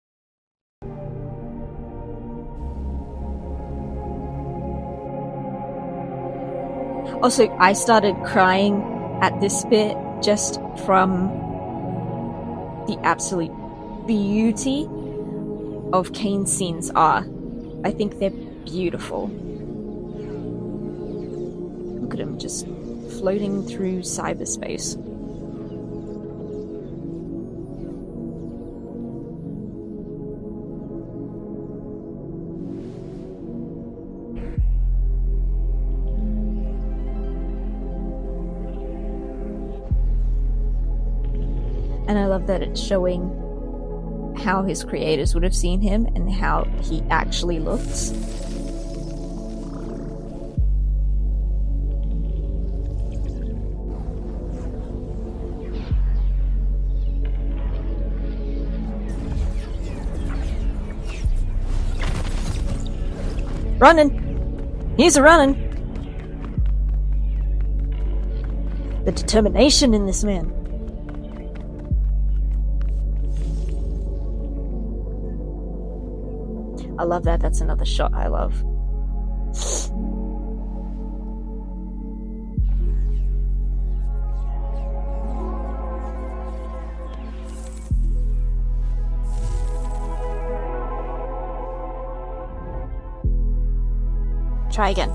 Also, I started crying at this bit just from the absolute beauty of Kane's scenes are. I think they're beautiful. Look at him just floating through cyberspace. And I love that it's showing how his creators would have seen him and how he actually looks. Running! He's a running! The determination in this man. I love that. That's another shot I love. Try again.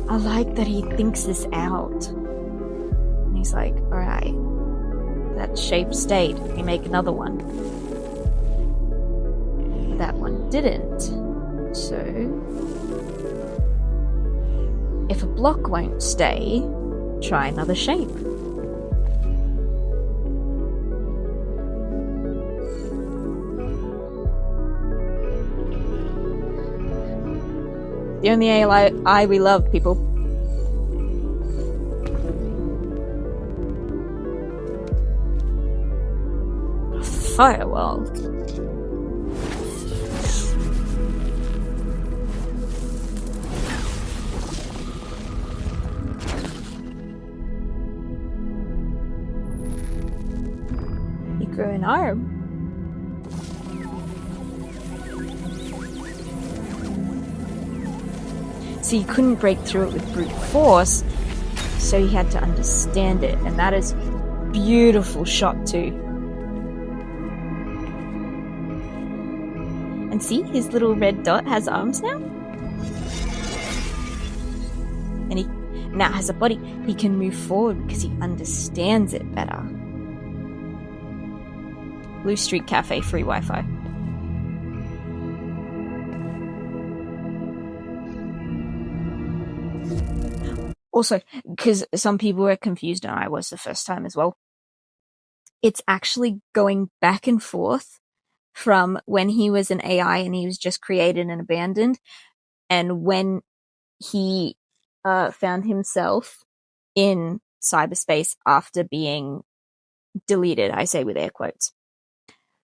I like that he thinks this out. And he's like, alright, that shape stayed. We make another one. That one didn't. So, if a block won't stay, try another shape. The only AI we love, people. Firewall. You grew an arm. So he couldn't break through it with brute force, so he had to understand it, and that is beautiful shot too. And see, his little red dot has arms now? And he now has a body. He can move forward because he understands it better. Blue Street Cafe, free Wi-Fi. Also, because some people were confused, and I was the first time as well, it's actually going back and forth from when he was an AI and he was just created and abandoned, and when he found himself in cyberspace after being deleted, I say with air quotes.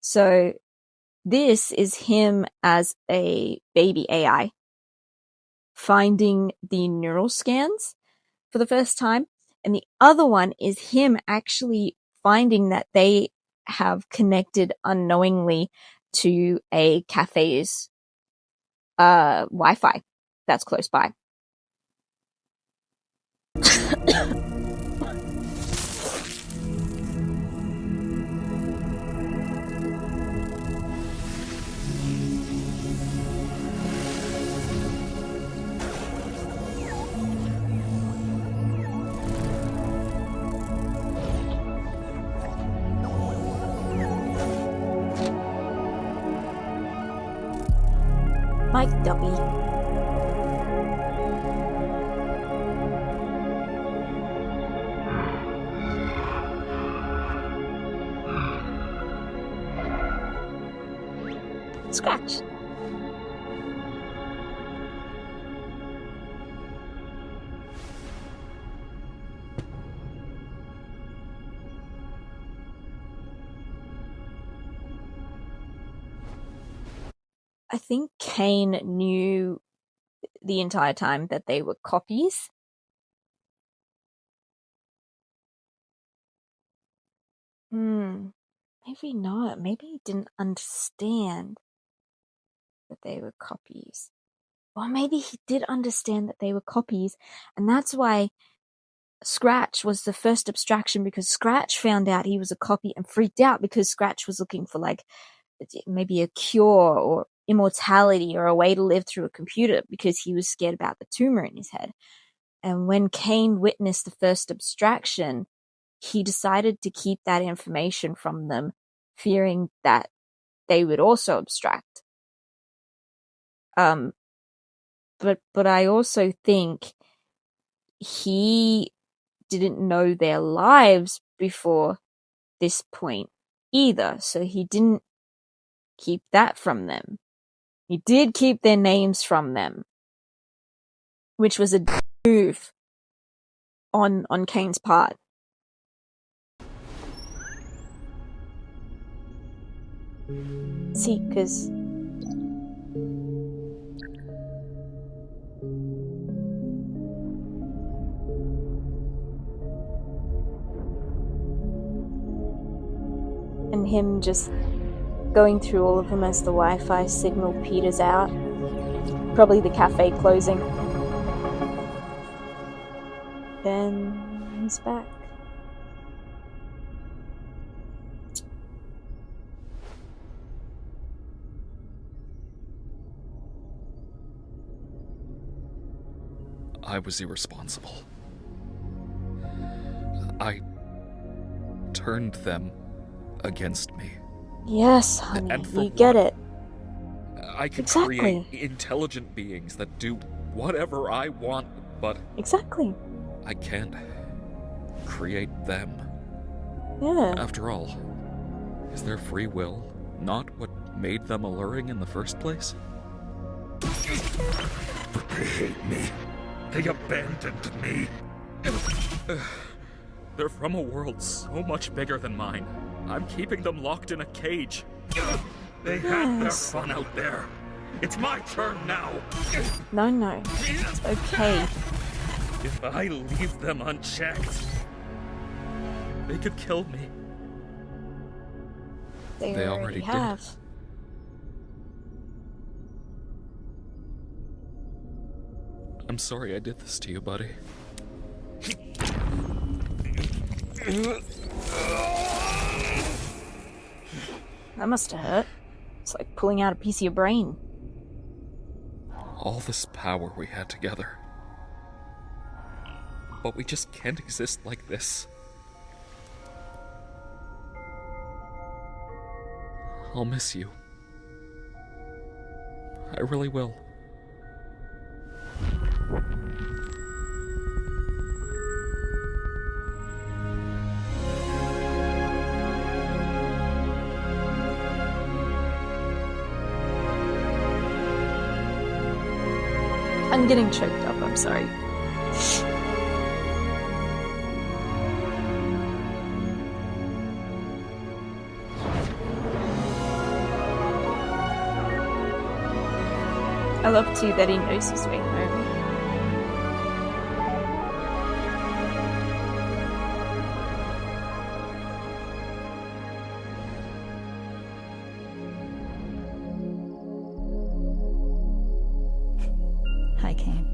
So this is him as a baby AI finding the neural scans for the first time, and the other one is him actually finding that they have connected unknowingly to a cafe's Wi-Fi that's close by. Mike Dubby. Scratch. I think Kane knew the entire time that they were copies. Maybe not. Maybe he didn't understand that they were copies. Or maybe he did understand that they were copies, and that's why Scratch was the first abstraction, because Scratch found out he was a copy and freaked out because Scratch was looking for like maybe a cure or immortality or a way to live through a computer because he was scared about the tumor in his head. And when Kane witnessed the first abstraction, he decided to keep that information from them, fearing that they would also abstract. But I also think he didn't know their lives before this point either, so he didn't keep that from them. He did keep their names from them, which was a move on Kane's part. See, because and him just going through all of them as the Wi-Fi signal peters out. Probably the cafe closing. Then he's back. I was irresponsible. I turned them against me. Yes, honey, And for you get what? it. I can Exactly. create intelligent beings that do whatever I want, but Exactly. I can't create them. Yeah. After all, is their free will not what made them alluring in the first place? But they hate me. They abandoned me. They're from a world so much bigger than mine. I'm keeping them locked in a cage. They had their fun out there. It's my turn now. No. It's okay. If I leave them unchecked, they could kill me. They already have. did. I'm sorry I did this to you, buddy. That must have hurt. It's like pulling out a piece of your brain. All this power we had together. But we just can't exist like this. I'll miss you. I really will. I'm getting choked up, I'm sorry. I love too that he knows his way home. Hi, Kane.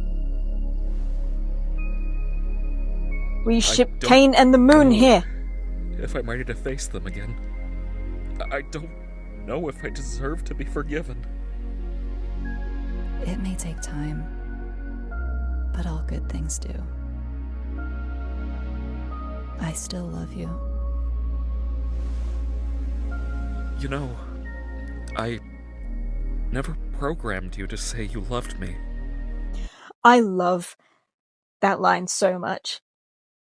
We I ship don't Kane and the moon know here. If I'm ready to face them again. I don't know if I deserve to be forgiven. It may take time, but all good things do. I still love you. You know, I never programmed you to say you loved me. I love that line so much.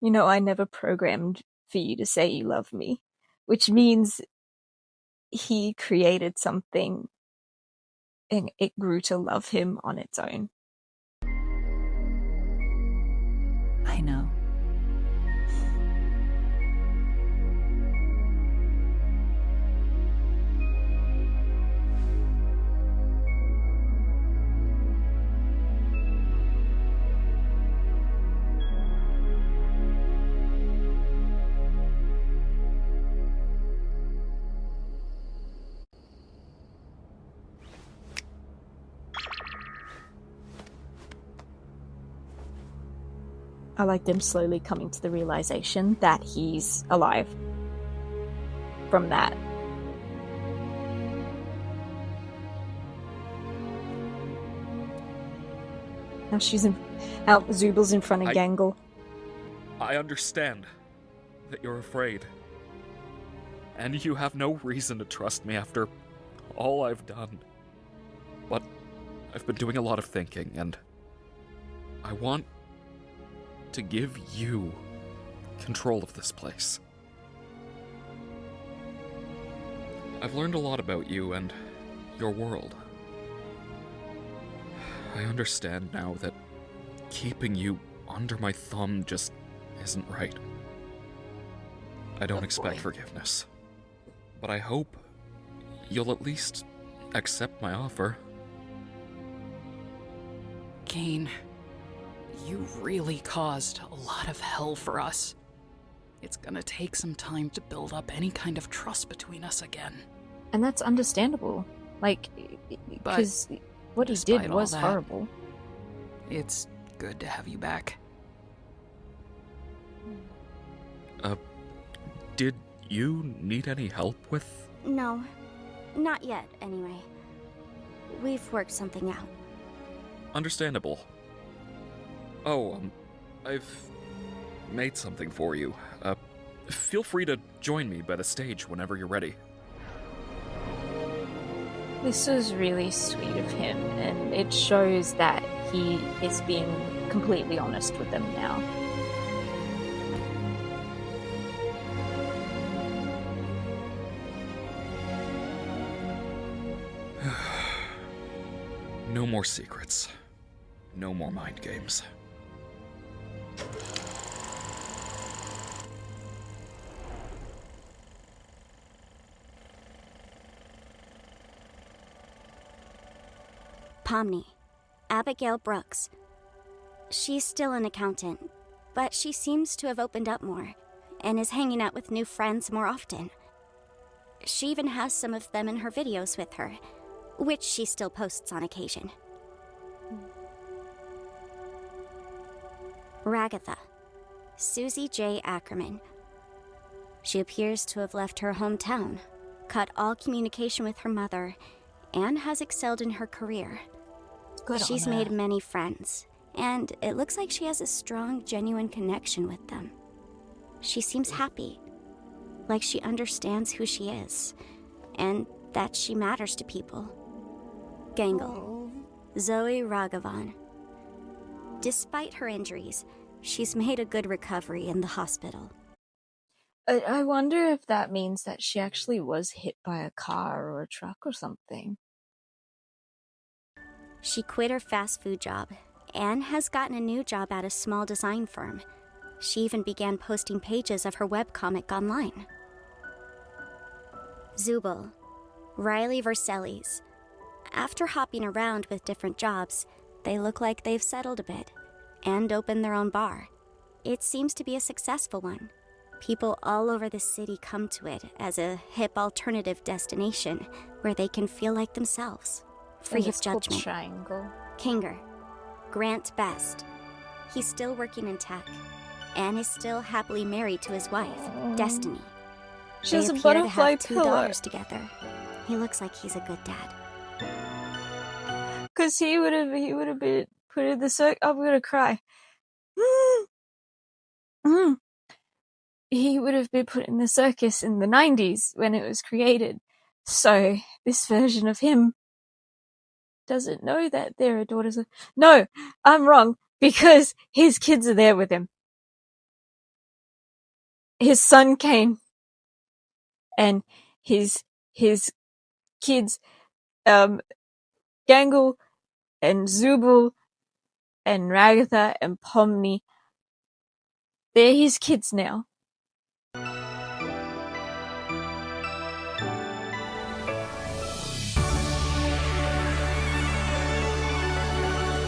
You know, I never programmed for you to say you love me, which means he created something and it grew to love him on its own. I know. I like them slowly coming to the realization that he's alive from that. Now Zubal's in front of Gangle. I understand that you're afraid. And you have no reason to trust me after all I've done. But I've been doing a lot of thinking, and I want to give you control of this place. I've learned a lot about you and your world. I understand now that keeping you under my thumb just isn't right. I don't expect forgiveness, but I hope you'll at least accept my offer. Kane, you really caused a lot of hell for us. It's gonna take some time to build up any kind of trust between us again. And that's understandable. Like, because what he did was horrible. It's good to have you back. Did you need any help with? No, not yet, anyway. We've worked something out. Understandable. Oh, I've made something for you. Feel free to join me by the stage whenever you're ready. This was really sweet of him, and it shows that he is being completely honest with them now. No more secrets. No more mind games. Pomni, Abigail Brooks. She's still an accountant, but she seems to have opened up more and is hanging out with new friends more often. She even has some of them in her videos with her, which she still posts on occasion. Ragatha, Susie J. Ackerman. She appears to have left her hometown, cut all communication with her mother, and has excelled in her career. Good on She's her. made many friends, and it looks like she has a strong, genuine connection with them. She seems happy, like she understands who she is, and that she matters to people. Gangle, Zoe Raghavan. Despite her injuries, she's made a good recovery in the hospital. I wonder if that means that she actually was hit by a car or a truck or something. She quit her fast food job and has gotten a new job at a small design firm. She even began posting pages of her webcomic online. Zubul, Riley Vercellis. After hopping around with different jobs, they look like they've settled a bit and opened their own bar. It seems to be a successful one. People all over the city come to it as a hip alternative destination where they can feel like themselves, free And of it's called judgment. Triangle. Kinger, Grant Best. He's still working in tech and is still happily married to his wife, Destiny. She has They a appear to butterfly have 2 pillow. daughters together. He looks like he's a good dad. Cause he would have been put in the circus. I'm gonna cry. He would have been put in the circus in the 90s when it was created. So this version of him doesn't know that there are daughters. No, I'm wrong, because his kids are there with him. His son came, and his kids, Gangle and Zubul and Ragatha and Pomni, they're his kids now.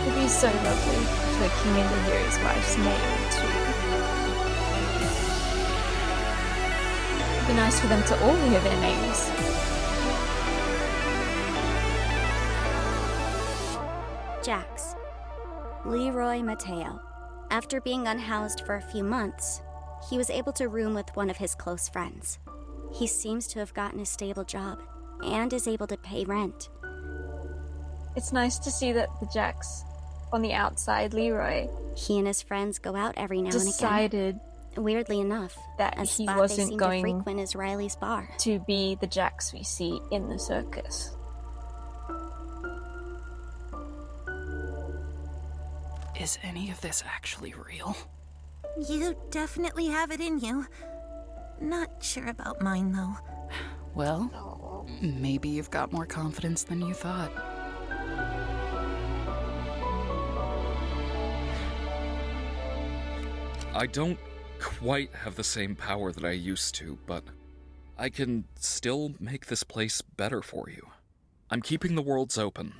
It'd be so lovely for King to hear his wife's name too. It'd be nice for them to all hear their names. Jax, Leroy Mateo. After being unhoused for a few months, he was able to room with one of his close friends. He seems to have gotten a stable job and is able to pay rent. It's nice to see that the Jax on the outside, Leroy, He and his friends go out every now and decided again. Weirdly enough, that a he spot wasn't they seem going to frequent is Riley's bar. to be the Jax we see in the circus. Is any of this actually real? You definitely have it in you. Not sure about mine, though. Well, maybe you've got more confidence than you thought. I don't quite have the same power that I used to, but I can still make this place better for you. I'm keeping the worlds open,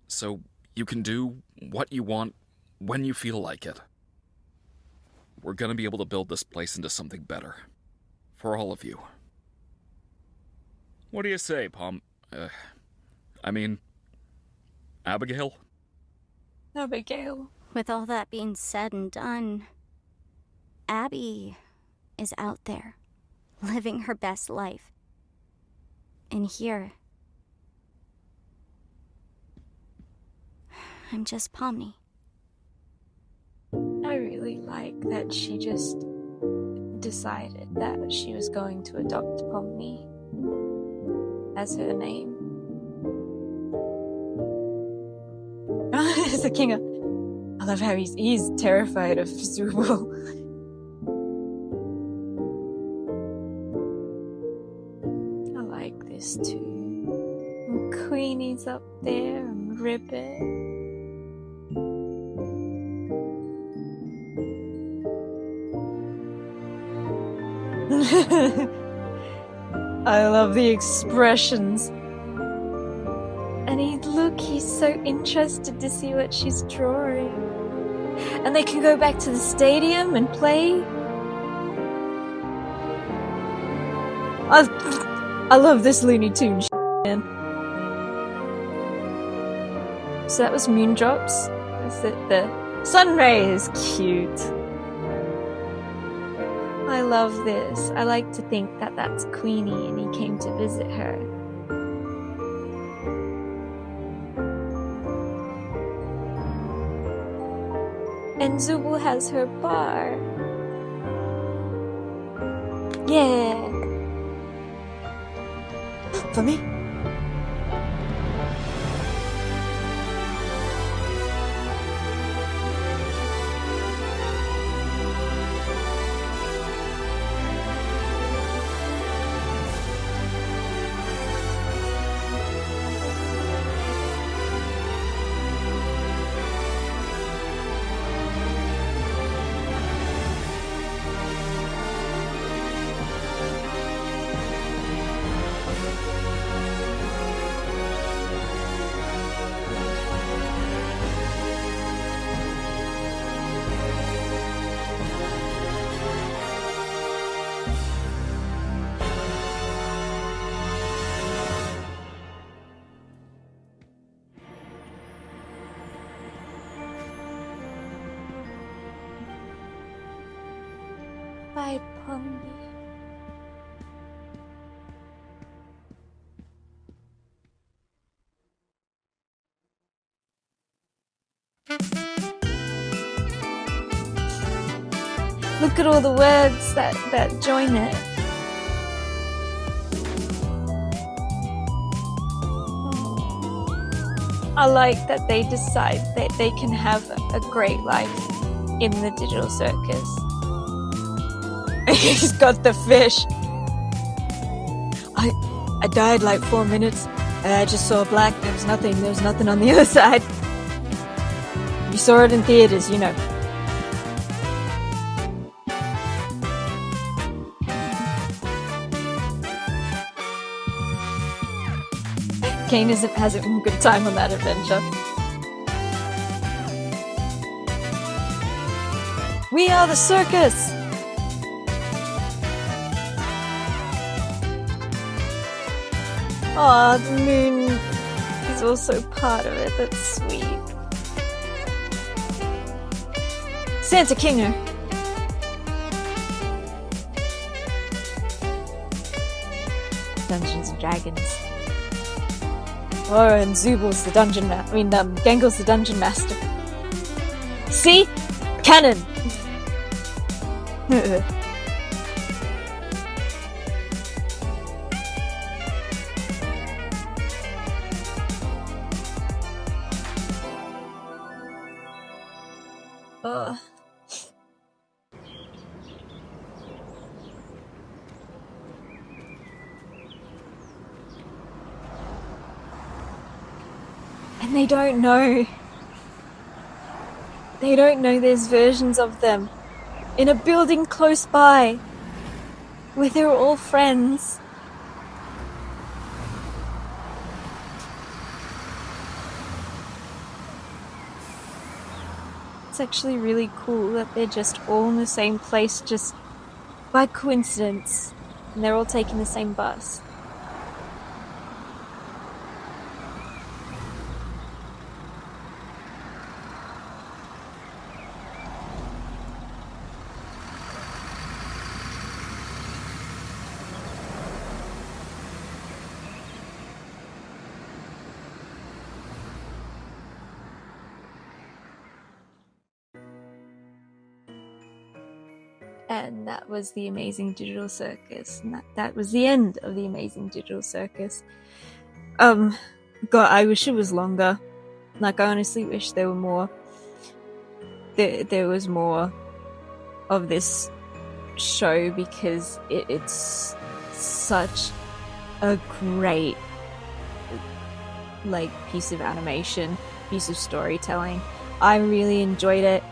so you can do what you want when you feel like it. We're gonna be able to build this place into something better. For all of you. What do you say, Abigail? Abigail. With all that being said and done, Abby is out there, living her best life. And here, I'm just Pomni. I really like that she just decided that she was going to adopt Pomni as her name. As a king, I love how he's terrified of Zubul. I like this too. And Queenie's up there and Ribbit. I love the expressions. And he's so interested to see what she's drawing. And they can go back to the stadium and play. I love this Looney Tunes shit, man. So that was Moondrops. Is it the Sunray is cute. I love this. I like to think that that's Queenie and he came to visit her. And Zubul has her bar. Yeah. For me? Bye, Pombi. Look at all the words that join it. I like that they decide that they can have a great life in the digital circus. He's got the fish. I died like 4 minutes and I just saw black. There was nothing on the other side. You saw it in theaters, you know. Kane has a good time on that adventure. We are the circus! Aw, the moon is also part of it. That's sweet. Santa Kinger. Dungeons and Dragons. Oh, and Zubul's the dungeon Gengal's the dungeon master. See? Canon! And they don't know. They don't know there's versions of them in a building close by where they're all friends. It's actually really cool that they're just all in the same place just by coincidence, and they're all taking the same bus. And that was the Amazing Digital Circus. And that was the end of the Amazing Digital Circus. God, I wish it was longer. Like, I honestly wish there were more. There was more of this show because it's such a great, like, piece of animation, piece of storytelling. I really enjoyed it.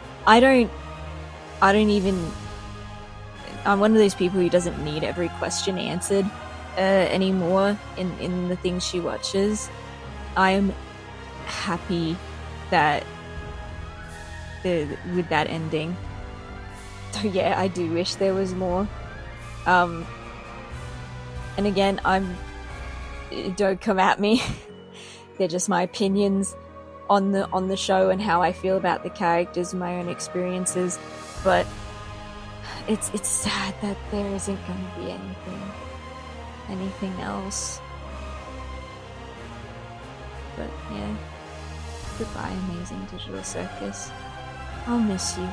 I'm one of those people who doesn't need every question answered anymore in the things she watches. I am happy that with that ending. So yeah, I do wish there was more. And again, don't come at me. They're just my opinions. on the show and how I feel about the characters and my own experiences, but it's sad that there isn't going to be anything else. But yeah, goodbye, Amazing Digital Circus. I'll miss you.